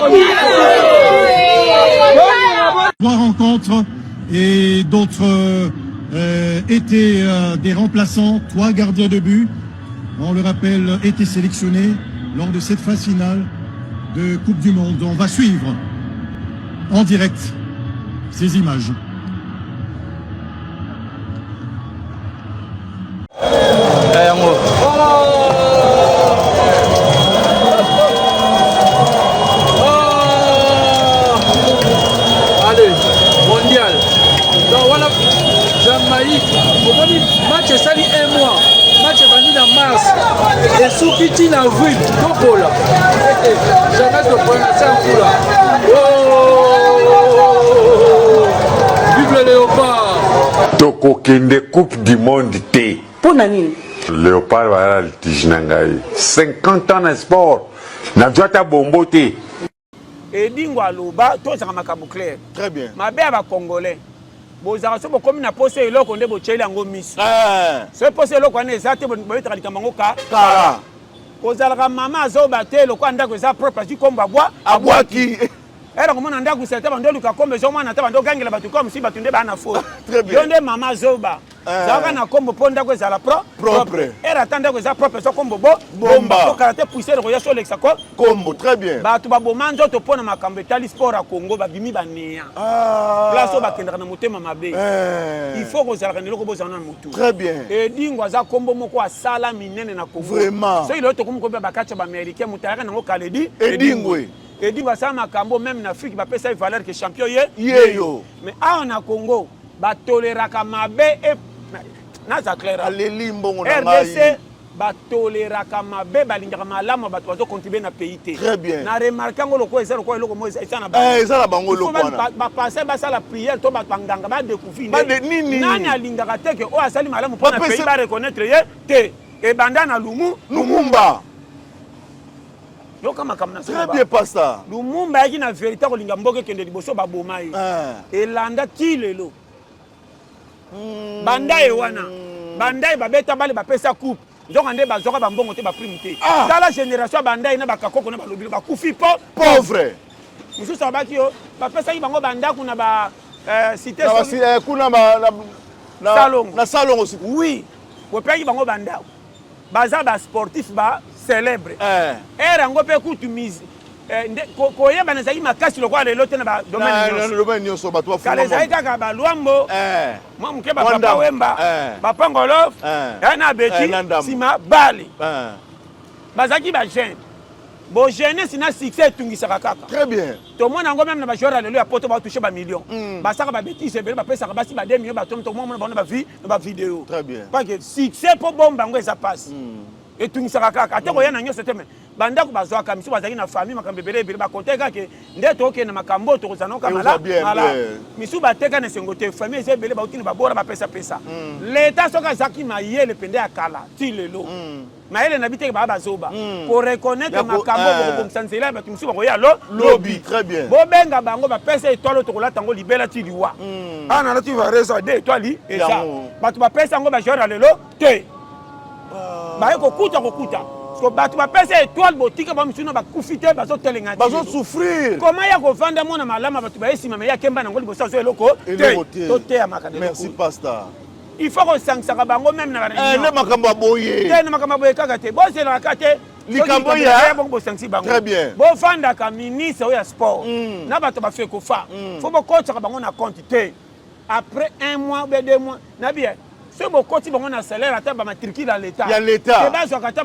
3 rencontres et d'autres étaient des remplaçants, 3 gardiens de but, on le rappelle, étaient sélectionnés lors de cette phase finale de Coupe du Monde. On va suivre en direct ces images. avril, Tobola. Jamais de prononcer un coup là. Vive le léopard. Toko kende coupe du monde T. Pour Nanine. Léopard va la Tijnangaï. 50 ans de sport. Na joata bombo T. Et dingwa loba, tout ça m'a clair. Très bien. Ma belle va congolais. Bozara so comme na pose eloko nde bo chele ngo miss. So pose eloko na ezate bo betaka likambango ka. Kara. Ozala mama azoba te eloko ndako eza propre tu comme babwa Abwaki. Era komona ndako sete bando luka kombe zo mwana ta bando gangela batu comme si batu nde bana fo. Très bien. Yonde mama azoba. Zaka na kombo ponda ko ezala propre. Era tanda ko eza propre so kombo bo bomba. Ko karate pousser ko yaso lexa ko. Kombo très bien. Batu baboma nzoto pona makambo etali sport a Congo babimi banéa. Place ba kendaka na motema mabe. Il faut ko zala ndelo ko bozana na mutu. Très bien. Et dingwa za kombo moko asala minene na Congo. Vraiment. So il auto kombo ba bakacha ba américain mutaka na ngo kaledi Edingwe. Et dit ça makambo même en Afrique ba pesa valeur que champion yeyo. Mais en Congo ba toléraka mabe et na za clair aleli mbongo na ngai RDC ba toléraka mabe balingaka malamu ba to contribuer na pays té. Très bien. Na remarquer ngolo ko ezalo ko eloko mo eza na ba. Eza la bango lo kwana. Ba passer ba sala prière to ba banganga ba découvrir. Ba de nini. Nani alingaka te que o asali malamu pour na pays ba reconnaître ye te. Et banda na Lumumba. Très bien, pasteur. Lumumba qui na vérité ko linga mboke kende liboso ba bomai. Et landa tilelo. Banda e wana. Banda e babeta bale ba pesa coupe. Donc ande ba zoka ba mbongo te ba prime te. Dans la génération banda e na ba kakoko na ba lobilo ba kufi pauvre. Musu sa ba ki yo ba pesa ki bango banda kuna ba cité kuna na salon aussi. Oui. Bo peki bango banda. Baza ba sportif ba célèbre. Era ngo pe kutu mise. Ko yeba na zaki makasi lokwa lelo te na ba domaine nyonso ba to fuma. Kale zaki kaka ba luambo. Mwa mke ba papa wemba. Ba pangolof. Na beti sima bali. Bazaki ba jeune. Bo jeunesse na succès tungisa kaka. Très bien. To mona ngo même na ba joueur lelo ya poto ba toucher ba millions. Ba saka ba bêtise be ba pesa ba si ba 2 millions ba to mona ba na ba vidéo. Très bien. Parce que succès po bomba ngo eza passe. Et tout ça kaka atako yana nyo c'était mais banda ko bazwa kamisi bazaki na famille makambe bele ba koteka ke ndeto ke na makambo to kozana ka mala misu bateka na sengote famille eze bele ba utini ba bora ba pesa l'état soka zaki maye le pende akala ti lelo maele na biteke ba bazoba ko reconnaître makambo ko komsansela ba misu ba ya lobby très bien bo benga bango ba pesa étoile to kolata ngo libela ti liwa ana na ti va réseau de étoile et ça ba tu ba pesa ngo ba jora lelo te ba ko kuta parce que batu ba pesa étoile botika ba misuna ba kufite ba zo telenga ba zo souffrir comment ya ko vanda mona malama batu ba esima me ya kemba na ngoli bosa zo eloko to te ya makade merci pasteur il faut que sangsaka bango même na ne makambo boye te na makambo boye kaka te bo se na kate likambo ya bongo bo sangsi bango très bien bo fanda ka ministre ya sport na batu ba fait ko fa faut bo coach ka bango na compte te après 1 mois ou 2 mois na bien ce beau côté bon on a salaire à table matricule à l'état. Il y a l'état. C'est bas sur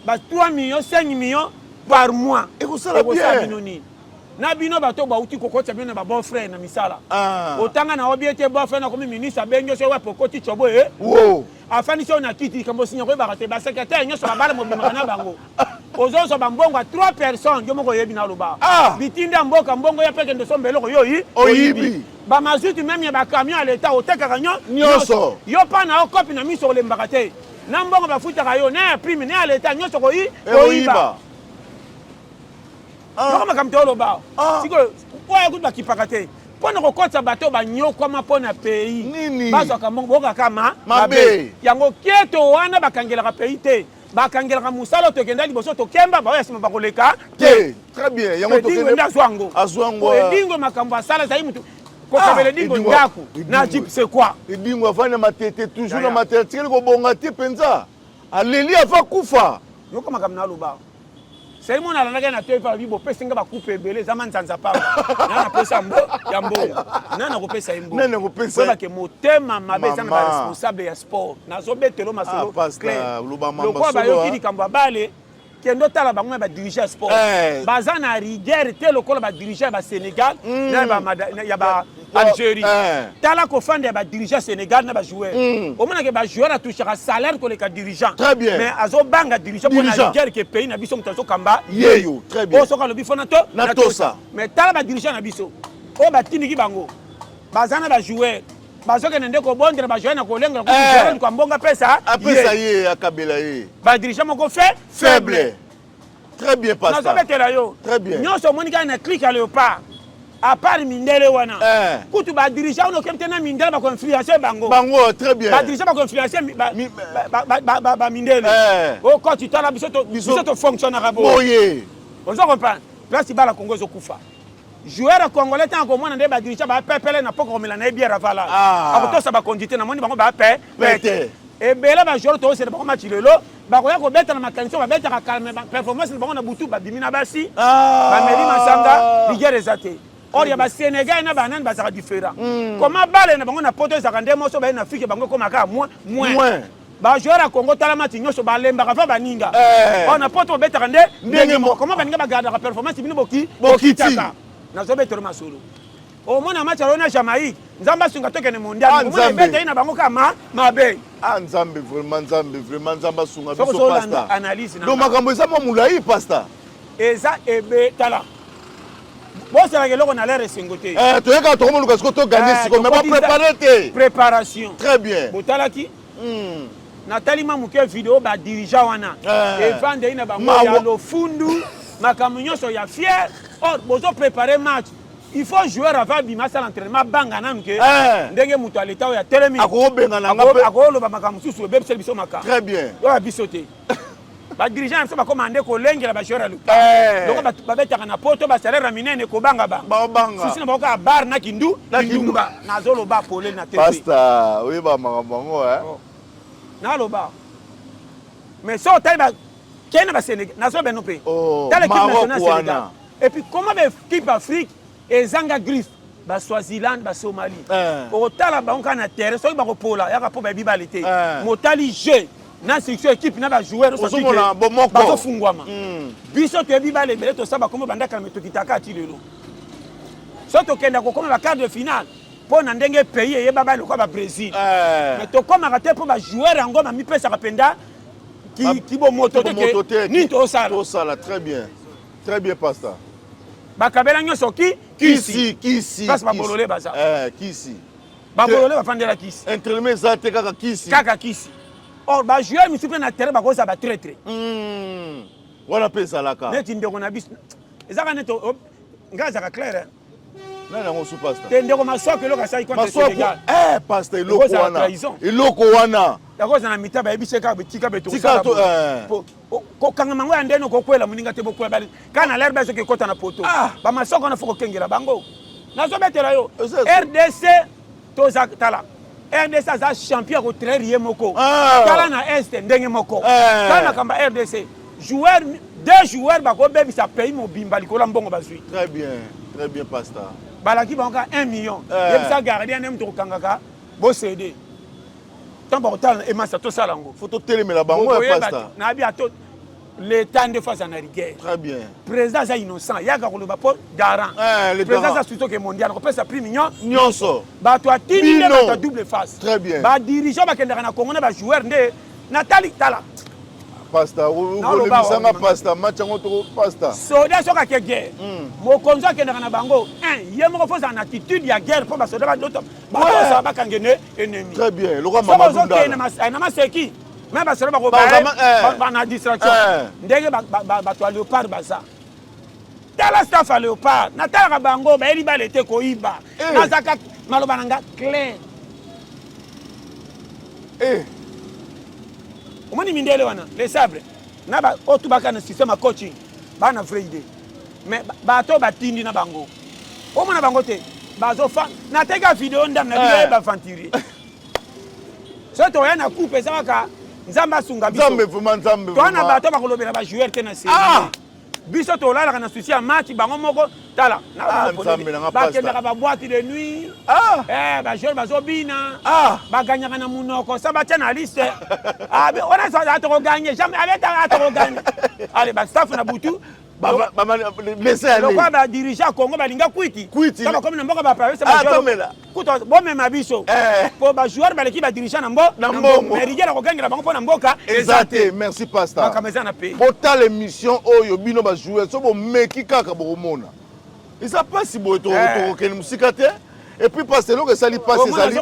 ba 3 millions 5 millions par mois. Et vous savez bien. Na bino bato ba uti kokoti bino ba bon frère na misala. Otanga na obiete bon frère na comme ministre benyo so wa pokoti chobo Wow. Afani so na kiti kambo sinyo ko ba te ba secrétaire nyo so ba bala mo bima na bango. Ozo so ba mbongo 3 personnes yo moko yebi na loba. Bitinda mboka mbongo ya peke ndo so mbelo ko yo yi. Oyibi. Ba mazuti même ya ba camion à l'état oteka nyoso yo pa na okopi na miso le mbakate na mbongo ba futaka yo na prime na l'état nyoso ko yi oyiba kama kamtolo ba siko oya kuba kipakate pona ko kotsa bato ba nyoko ma pona pays bazo ka mbongo boka kama mabe yango kieto wana bakangela ka pays te bakangela ka musalo to kenda liboso to kemba ba yasima bakoleka te très bien yango to kenda azwango edingo makambo asala sai mutu ko kabele dingo ndaku na jip c'est quoi edingo afanya matete toujours na matete tikeli ko bonga te penza aleli afa kufa yoko makambo na luba c'est mon ala na tefa bibo pesinga ba coupe belé zaman sanza pa na pesa mbo ya mbongo na ko pesa imbo na ko pesa ba ke motema mabe sana ba responsable ya sport na zo betelo masolo clair le quoi ba yo kini kamba bale kendo tala bango ba diriger sport bazana rigueur te lokola ba diriger ba Sénégal na ba ya ba Algérie. Tala ko fande ba dirigeant Sénégal na ba joueur. Au moins que ba joueur a touché un salaire que les dirigeants. Très bien. Mais azo banga dirigeant pour la guerre que pays na biso mutazo kamba. Yeyo, très bien. O soka le bifona to na tosa. Mais tala ba dirigeant na biso. O ba tindiki bango. Bazana ba joueur. Bazoke nende ko bondre ba joueur na ko lenga ko joueur ko mbonga pesa. Pesa ye akabela ye. Ba dirigeant moko faible. Très bien pasteur. Très bien. Nous sommes un clic à léopard. À part Mindele wana. Kutu ba dirigeant no kemtena Mindele ba ko influencer bango. Bango très bien. Ba dirigeant ba ko influencer ba Mindele. Oh quand tu tala biso to fonctionne arabo. Oye. On s'en comprend. Place ba la Congo zo kufa. Joueur congolais tant ko mona nde ba dirigeant ba pepele na poko mela na bière avala. Ako to sa ba kondite na moni bango ba pete. Et bien là ba joueur to c'est ba ko match lelo. Bakoya ko beta na makanisi ba beta ka calme performance bango na butu ba bimina basi ba meri masanga ligere zate or ya ba Sénégal na banane ba sera différent comment bale na bango na poto za kande moso ba na fike bango koma ka moins ba joueur a Congo tala match nyoso ba lemba ka fa baninga on na poto beta kande ndenge mo comment baninga ba garder performance bino boki taka na zo beto masolo au moins na match na Jamaïque nzamba sunga toke ne mondial mo beta ina bango ka mabe Nzambe vraiment nzamba sunga biso pasta analyse donc makambo eza mo mulai pasta eza ebe tala bon c'est la geloko na l'air esengote toyeka to moluka siko to gagner siko mais pas préparer te préparation très bien botalaki Nathalie Mamuke vidéo ba dirigeant wana et vendre ina bango ya lofundu makambo nyonso ya fier or bozo préparer match. Il faut jouer avant bimasa l'entraînement banga namke ndenge mutu aleta ya telemi ako benga na ako lo ba makambo susu be biso biso maka très bien yo bisote ba dirigeant so ba commandé ko lengela ba joueur lu donc ba betaka na poto ba salaire minene ko banga ba banga sisi na ba ka bar na kindu kindumba na zolo ba pole na tete pasta oui ba makambo na lo ba mais so taille ba kena ba Sénégal na so be no pe tale équipe nationale Sénégal et puis comment ba équipe Afrique et Zanga Griffe, ba Swaziland, ba Somalie. Au tala ba onka na terre, so ba ko pola, ya ka po ba bibalite. Motali jeu, na section équipe na ba joueur so ki ba ko fungwama. Biso te bibale bele to saba komo banda kalme to kitaka ti lelo. So to kenda ko komo ba quart de finale. Po na ndenge pays ye baba le ko ba Brésil. Mais to koma raté po ba joueur yango ma mi pesa ka penda ki bo moto te ni to sala très bien pasta. Bakabela nyoso kisi parce babolole baza kisi babolole bafandela kisi entraînement za te kaka kisi or ba joueur misupe na terrain bakoza ba très wana pesa laka neti ndeko na biso ezaka neto ngaza ka clair nana ngo superstar te ndeko masoke loka sai contre Sénégal pasteur iloko wana yakoza na mitaba ebiseka betika beto ko kanga mango andeno ko kwela muninga te bokwela bali kana l'herbe soki kota na poto ba masoko na foko kengela bango nazo betela yo RDC toza tala RDC za champion ko trairie moko tala na est ndenge moko kana kamba RDC deux joueurs ba ko bebisa pays mobimba likola mbongo bazui très bien pasteur balaki banka 1 million yebisa gardien nem to kangaka bo cédé tambo tala e masa to salango photo télémela bango pasteur na bi ato l'état de face en rigueur. Très bien. Président est innocent. Il y a un pas garant. Le président est plutôt que mondial. On peut s'appeler mignon. Nyonso. Bah toi, tu dis que double face. Très bien. Bah dirigeant, bah quand on a Congo, bah joueur de Nathalie Tala. Pasta. Vous voulez me pasta. Match en autre pasta. Soda soka que guerre. Mon conjoint qui est dans la bango. Il y a mon refus en attitude. Il y a guerre pour basoda bah d'autres. Bah ça va quand gagner ennemi. Très bien. Le roi Mamadou Ndala. C'est qui? Même parce que on a distraction. Ndenge ba to léopard baza. Tala staff à léopard. Natala bango ba eli balete ko iba. Nazaka maloba nanga clair. Omoni mindele wana les sabres. Na ba otubaka na système coaching. Ba na vraie idée. Mais ba to batindi na bango. Omona bango te. Bazo fa na teka vidéo ndam na biyo ba fantiri. So to yana coupe ezaka Nzamba sunga biso. Nzambe vraiment nzambe. Twana bato bakolobela ba joueur te na série. Biso to lala kana souci match bango moko tala. Na nzambe na pasta. Ba kenda ba boîte de nuit. Ba joueur bazobina. Ba gagner na munoko. Ça ba tena liste. On a ça to gagner. Jamais avec ta to gagner. Allez ba staff na butu. laissez aller. Pourquoi ba dirigeant Congo balinga kwiti? Kwiti. Comme na mboka ba pa ça ba. Attends mais là. Kuto bo même abiso. Pour ba joueur ba l'équipe ba dirigeant na mbongo. Mais rigela ko gangela bango pona mboka. Exact. Merci pasteur. Bakameza na pays. Bota l'émission oyo bino ba joueur so bo meki kaka bo mona. Ça passe si bo to ken musika te. Et puis pasteur lo que ça li passe ça li.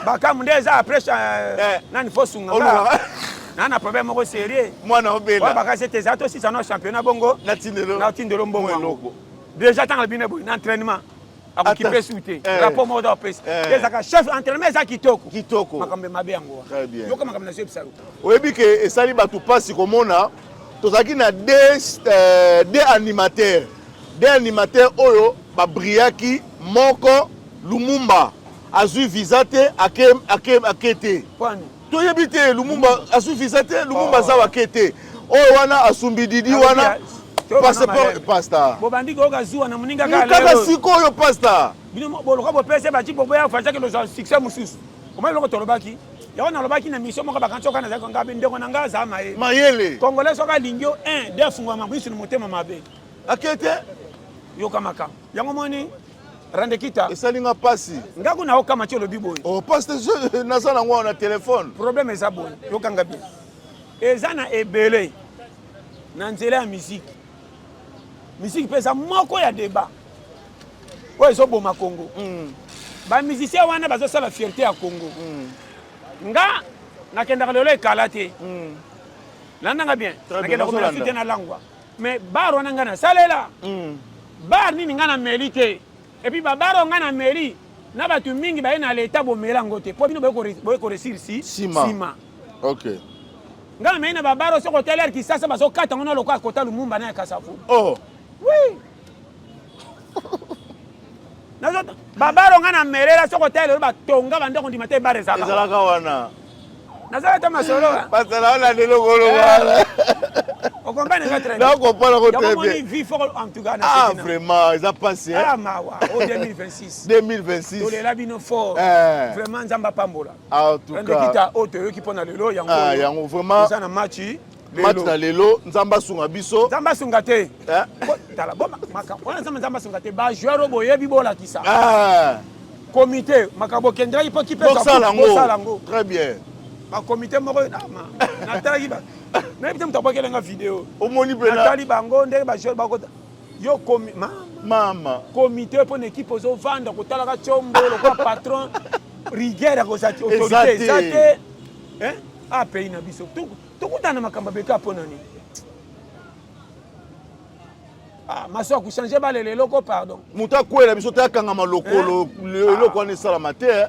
Bakam ndeza après nani fosunga. Nana problème moko sérieux. Moi na obela. Wa baka c'était ça aussi ça no championnat bongo. Na tindelo. Na tindelo bongo. Déjà tant le bine boy entraînement. A qui peut souter. Rapport mode opes. Les chef entraînement ça kitoko. Kitoko. Makambe mabe yango. Très bien. Yo kama kamna sepsa. Oyebi ke esali batu passe komona. Tozaki na deux animateurs. Deux animateurs oyo ba briaki moko Lumumba azui visate akete. Kwani toyebi te Lumumba asufisa te Lumumba za wakete oyo wana asumbididi wana pasta bobandi ko gazuwa na muninga kala kaka siko oyo pasta bino boloka bo pese ba ti bobo ya facha ke lo succès mususu komai loko tolobaki ya wana lobaki na mission moko bakantoka na zako ngabe ndeko na ngaza maye mayele congolais soka lingio 1 2 fungwa mabwisu ni motema mabe akete yo kamaka yango moni rande kita esalinga pasi ngaku na okama ti olobi boye oh pasteur je naza na ngwa na téléphone problème eza boye yokanga bien eza na ebele na nzela ya musique mpe eza moko ya débat oyo ezoboma Congo bamusicien wana bazosala fierté ya Congo nga nakendaka lelo ekala te landanga bien nakenda komela sute na langwa mais bar wana nga nasalela bar nini nga na meli te et puis babaro nga na mairie na batu mingi baye na leta bomela ngo te po bino boye ko resir sima OK nga na na babaro soko teler ki sasa baso kata ngona lokwa kota Lumumba na Kasavu oh oui nazo babaro nga na merela soko teler ba tonga bande ko ndimate bare zaka ezalaka wana nazala ta masolo basala na lelo golo wala on comprend les autres là on comprend ko très bien vie fort en tout cas ah vraiment ça passe ah mawa au 2026 2026 to le labino fort vraiment nzamba pambola en tout cas ndekita oto qui pona lelo yango ah yango vraiment ça na match na lelo nzamba sunga biso nzamba sunga te tala boma maka ona nzamba sunga te ba joueur boyebi bola kisa comité makabo kendra ipo ki pesa ko très bien ma comité moko na tali ba na bitem to bakela nga vidéo omoni pena tali bango ndenge ba joueur bako yo mama comité pour une équipe ozo vendre ko tala ka chombo ko patron rigueur ko sa autorité zate hein a pays na biso tokutana makamba beka pona ni ah maso ku changer ba lelo ko pardon muta kwela biso ta kanga malokolo lelo ko ne sala mate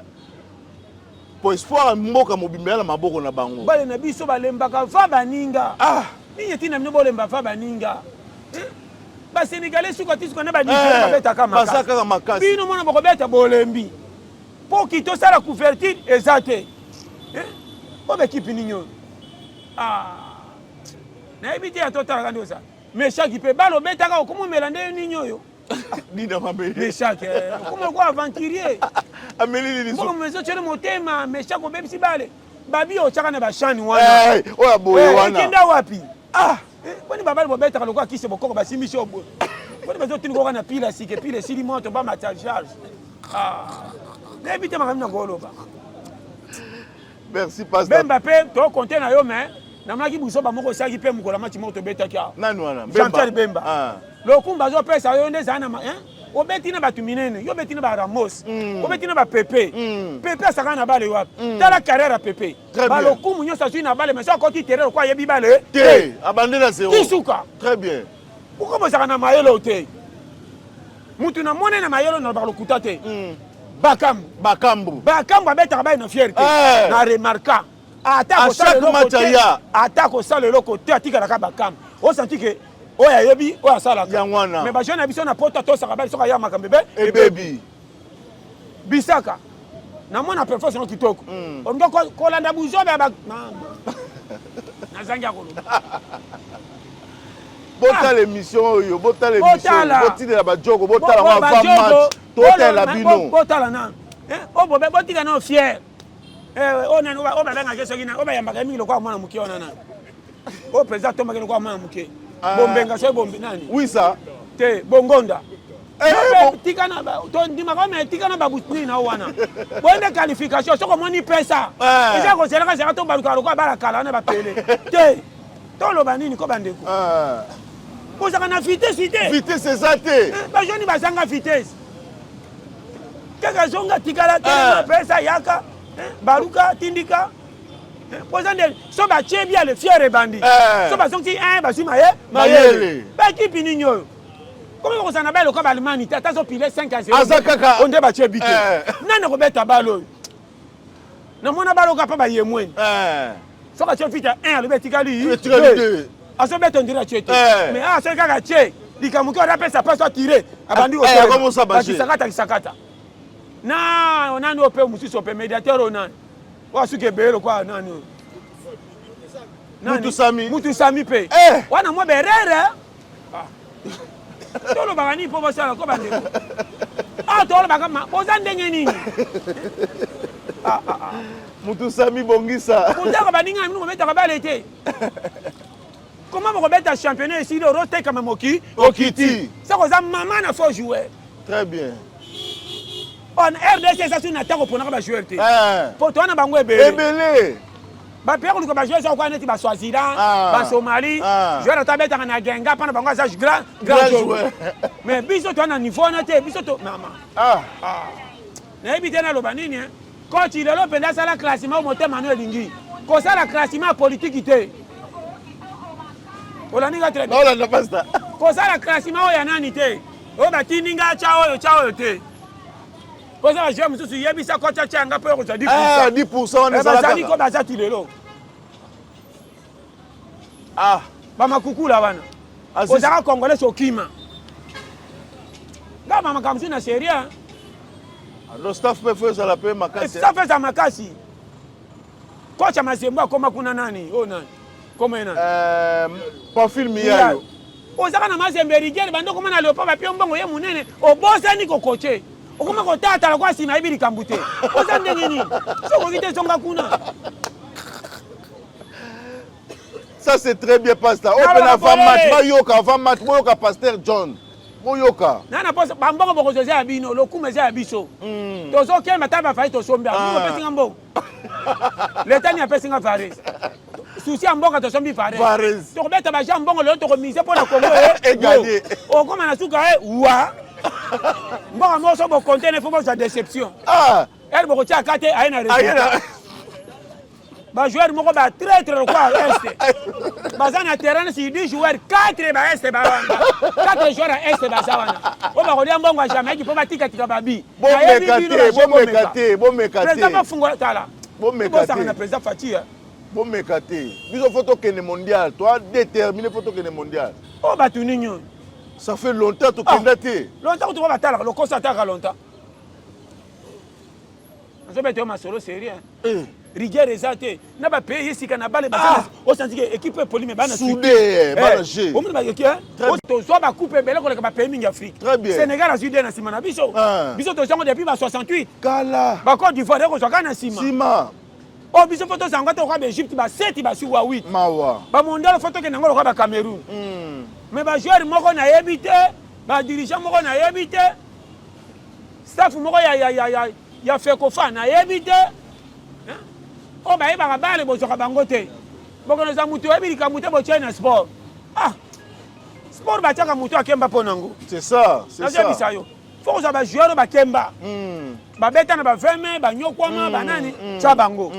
pour espoir mboka mobimela maboko na bango bale na biso balembaka fa baninga ninye tina mino bolemba fa baninga ba sénégalais suka tisiko na ba ninga beta kama basaka makasi bino mona boko beta bolembi po kito sala couverture ezate o be kipi ninyo na ebiti ya tota kandi osa mais chaque pe balo beta ka komo melande ninyo yo Nina mabe. Mais chaque comment quoi aventurier ameli ni so comme ça motema mais chaque bébé si bale babi o chaka na ba shani wana oya boye wana kenda wapi boni babali bo beta lokwa kise bokoko basimi shobo boni bazo tini ko na pile sike pile sili moto ba ma charge na ebite makami na golo ba merci pasteur Bemba pe to compter na yo mais na maki buso ba moko saki pe mukola match moto beta kia nani wana Bemba lokumba zo pesa yo ndeza na obeti na batu minene yo beti na ba Ramos obeti na ba Pepe Pepe saka na bale wapi tala carrière Pepe ba lokumu nyo sa na bale mais ça koti terrain kwa yebi bale te abandonné na zéro kisuka très bien pourquoi saka na mayelo te mutu na mone na mayelo na ba lokuta te bakambu abeta ba na fierté na remarquant attaque au le côté atika ka bakambu o senti que oya yebi oya sala yangwana mais ba jeune na biso na poto to saka ba soka ya makambe e baby bisaka na mona performance no kitoko ongo ko landa buzo ba na zanga ko botala émission yo botala émission botila ba jogo botala ma match totala bino botala na o bobe botika no fier o na o ba nga keso kina o ba yamba mingi lokwa mwana mukiona na o président to mageno kwa mwana mukie Bombenga so bombe nani? Oui ça. Te Bongonda. Bon. Tikana ba to ndimaka me tikana ba butini na wana. Bonne qualification so comme on y pesa. Et ça ko sera ka to baluka ko bala kala na ba pele. Te. To lo banini ko bandeko. Ko ça na vitesse ité. Vitesse c'est ça te. Ba joni ba sanga vitesse. Kaka zonga tikala te pesa yaka. Baluka tindika. Posande so ba tie bien le fier bandi. So ba sonti ba si maye. Ba ki pininyo. Comment on s'en appelle au cas Allemagne, tu as pilé 5 à 0. On débat chez Bité. Non, on va ballon. Non, mon ballon capable à yémouen. Faut que tu fites 1 le Betikali. À ce bête on dirait tu mais à ce gars tu dit comme on appelle ça pas soit tiré. Abandi au comment ça va chez sakata. Non, on a nos peu musu sope médiateur on a. Wa suke belo quoi non. Mutu Sami pe. Wana mo berere. Tolo bagani po bosala ko bande. Tolo bagama boza ndenge nini? Mutu Sami bongisa. Mutu baninga minu meta ka balete. Comment on remet un championnat ici le roté comme Moki Okiti. Ça cause maman na faut jouer. Très bien. On RDC ça sur na terre pour na jouer te. Pour toi na bango ebele. Ebele. Ba père ko ba jouer ça ko neti ba Swaziland, ba Somalie, jouer na tabeta na Genga pendant bango ça grand joueur. Mais biso toi na niveau na te, biso to maman. Na ebité na lobanini hein. Quand il est là pendant ça la classement au moteur Manuel Lingi. Ko ça la classement politique te. Olaninga très bien. Non, pas ça. Ko ça la classement ya nani te. O ba tininga chao te. Ko ça jouer mususu yebisa ko changa po ko 10%. 10% on est ça là. Ko ba za tilelo. Ba makuku la bana. Ko ça congolais sokima. Nga mama kamsu na seria. Le staff peut faire ça la paix makasi. Ça fait ça makasi. Kocha Masemba koma kuna nani? Oh nani? Comment Profil Miyayo. Ozaka na Mazembe rigere bando koma na leopa ba piombango ye munene. Obosa ni kokoche. Okoma ko tata la kwa sima ibiri kambute. Oza ndenge nini? Soko vite songa kuna. Ça c'est très bien pasteur. Open avant match, avant match, Mayoka pasteur John. Moyoka. Nana posa bambongo boko zoze abino, lokume ze abiso. Tozo ke mataba fa to sombe. Ngo pesinga mbo. L'État n'y a pas singa Fares. Souci en bongo to sombi Fares. To beta ba jambongo le to mise pour la Congo et gagner. O koma na suka wa. Mbongo mo so bo contenir faut sa déception. Elle boko tia kate aina résultat. Ba joueur moko ba très quoi est. Bazana terrain si 10 joueurs 4 ba est ba 4 joueurs à est ba zawana. O ba kolia mbongo jamais qui peut ba tika babi. Bon mekate. Président mafungo tala. Bon mekate. Ça na président Fati. Bon mekate. Biso photo que le mondial, toi déterminé photo que le mondial. Oh ba tuninyo. Ça fait longtemps to candidaté. Longtemps tu va tala, le constat longtemps. Je vais te ma solo série. Rigueur exate na ba pays sika na bale ba o senti que équipe polime ba na soudé ba na jeu o mun ba yeki o to so ba coupe bele ko le ba pays mingi Afrique Sénégal a sudé na sima na biso to sango depuis ba 68 kala ba Côte d'Ivoire ko so kana sima o biso photo sango to ko ba Égypte ba 7 ba si wa 8 mawa ba mondial photo ke nango ko ba Cameroun mais ba joueur moko na yebité ba dirigeant moko na yebité staff moko ya fait ko fa na yebité o ba yeba bale bo soka bango te boko na mutu ebiri ka mutu bo China sport sport ba chaka mutu akemba ponango c'est ça bisa yo faut que ba joueur ba kemba ba beta na ba veme ba nyokwama ba nani cha bango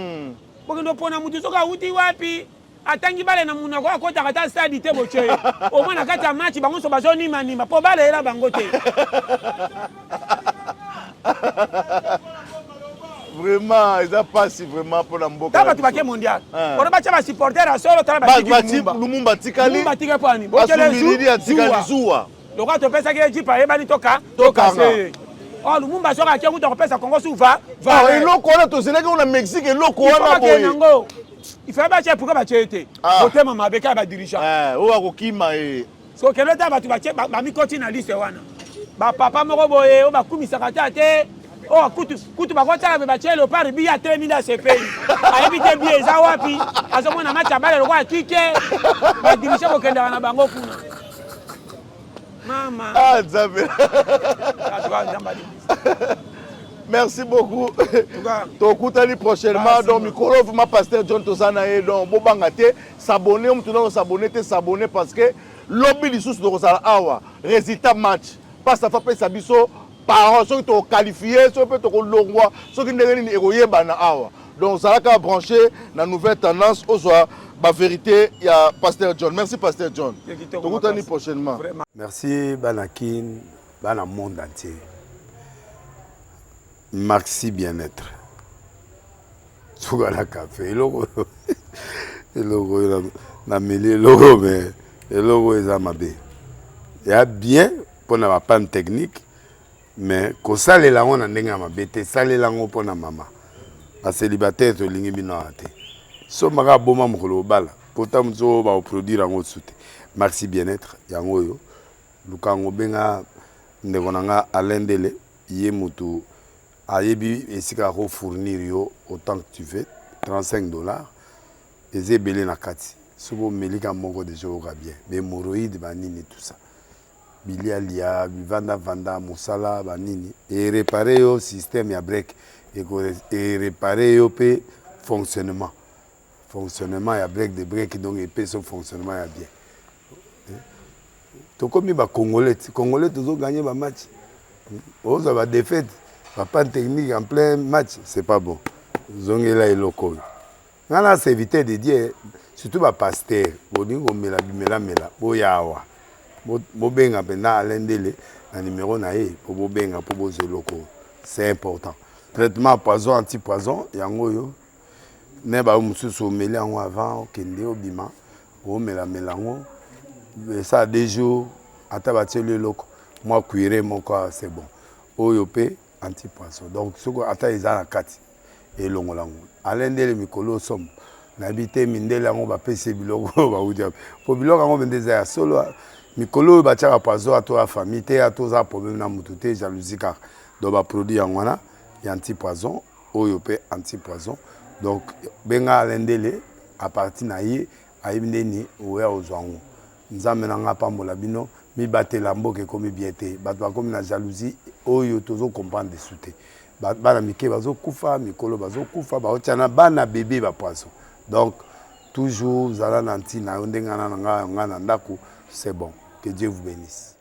boko ndo pona mutu soka uti wapi atangi bale na muna kwa kota kata stade te bo che o mwana kata match bango so ba zoni manima po bale era bango te Vraiment, ils ont passé vraiment pour la mboka. Taba tubake mondial. On va taba supporter à solo taba Lumumba tikali. Lumumba tikali pani. Bokele zuwa. Lokwa to pesa ke jipa ebali toka se. Oh Lumumba soka ke kuto pesa Congo suva. Va eloko wana to zeleka na Mexique eloko wana boye. Il fait ba che pour ba chete. Otema mabeka ba dirigeant. O akokima So kele taba tubake ba mi continue na liste wana. Ba papa moko boye o ba kumisa kata te. Oh, kutu bakotala be batie le par bi a 3000 à ce pays. Ayebite bi eza wapi? Azomona match abale lokwa kike. Ba dirige ko kenda na bango kuna. Mama. Ah, Nzambe. Merci beaucoup. Tokutani prochainement. Donc, Mikolo, ma pasteur John Tozana et donc, Bobangate, s'abonner, on peut s'abonner parce que lobby les sources de Rosala Awa, résultat match. Pas ça fait ça biso, parents, ceux qui sont qualifiés, ceux qui sont longwa, ceux qui ne sont pas Awa. Donc, ça va brancher la nouvelle tendance au soir. La vérité, il y a pasteur John. Merci, pasteur John. Tokutani prochainement. Merci, Banakin, Bana monde entier. Maxi bien-être. Sougala café. Logo na mêlé logo mais le logo est amabé. Il y a bien pour na panne technique mais ko sale la on ndenga mabete sale la ngo pona mama. Ba célibataire to lingi bino ate. So maka boma mokolo bala. Pourtant mzo ba produire ngo soute. Maxi bien-être yango yo. Lukango benga ndekonanga alendele yé mutu Ayebi et si tu fournir autant que tu veux, $35. Et c'est belé na kati. Souvent melika mongo de jour bien. Mais moroïde banini tout ça. Bilia lia, vanda musala banini. Et réparer au système ya break et réparer au pe fonctionnement. Fonctionnement ya break de break donc et pe son fonctionnement ya bien. To comme ba congolais toujours gagner ba match. Oh ça va défaite. Pas technique en plein match, c'est pas bon. Zongela et loco. Nana c'est éviter de dire surtout ba pasteur, boningo mela boyawa. Bo benga pena alendele na numéro na e pour bo benga pour bo zeloko. C'est important. Traitement poison anti-poison yango yo. Ne ba mususu meli yango avant kende obima. O melango. Ça a des jours atabatie le loco. Moi cuire mon corps c'est bon. Oyope anti-poisson. Donc, ce qu'on attend, ils ont la carte. Et l'on l'a. Alain de Mikolo somme. N'habité Mindela, on va payer Bilogo. Pour Bilogo, on va dire solo. Mikolo, va tirer à poisson à toi, famille, à toi, problème dans mon jalousie car. Donc, va produire en wana, il y a anti-poison, oyopé anti-poison. Donc, benga Alain Dele, à partir naïe, à Imneni, ou à Ozango. Nous amenons pas mon labino. Mi batte lambo ke komi biete batwa komi na jalousie oyo tozo comprendre de souté bana mike bazo kufa mikolo bazo kufa ba otiana bana bébé ba poisson donc toujours zala nanti na ndenga na nga na ndako c'est bon que Dieu vous bénisse.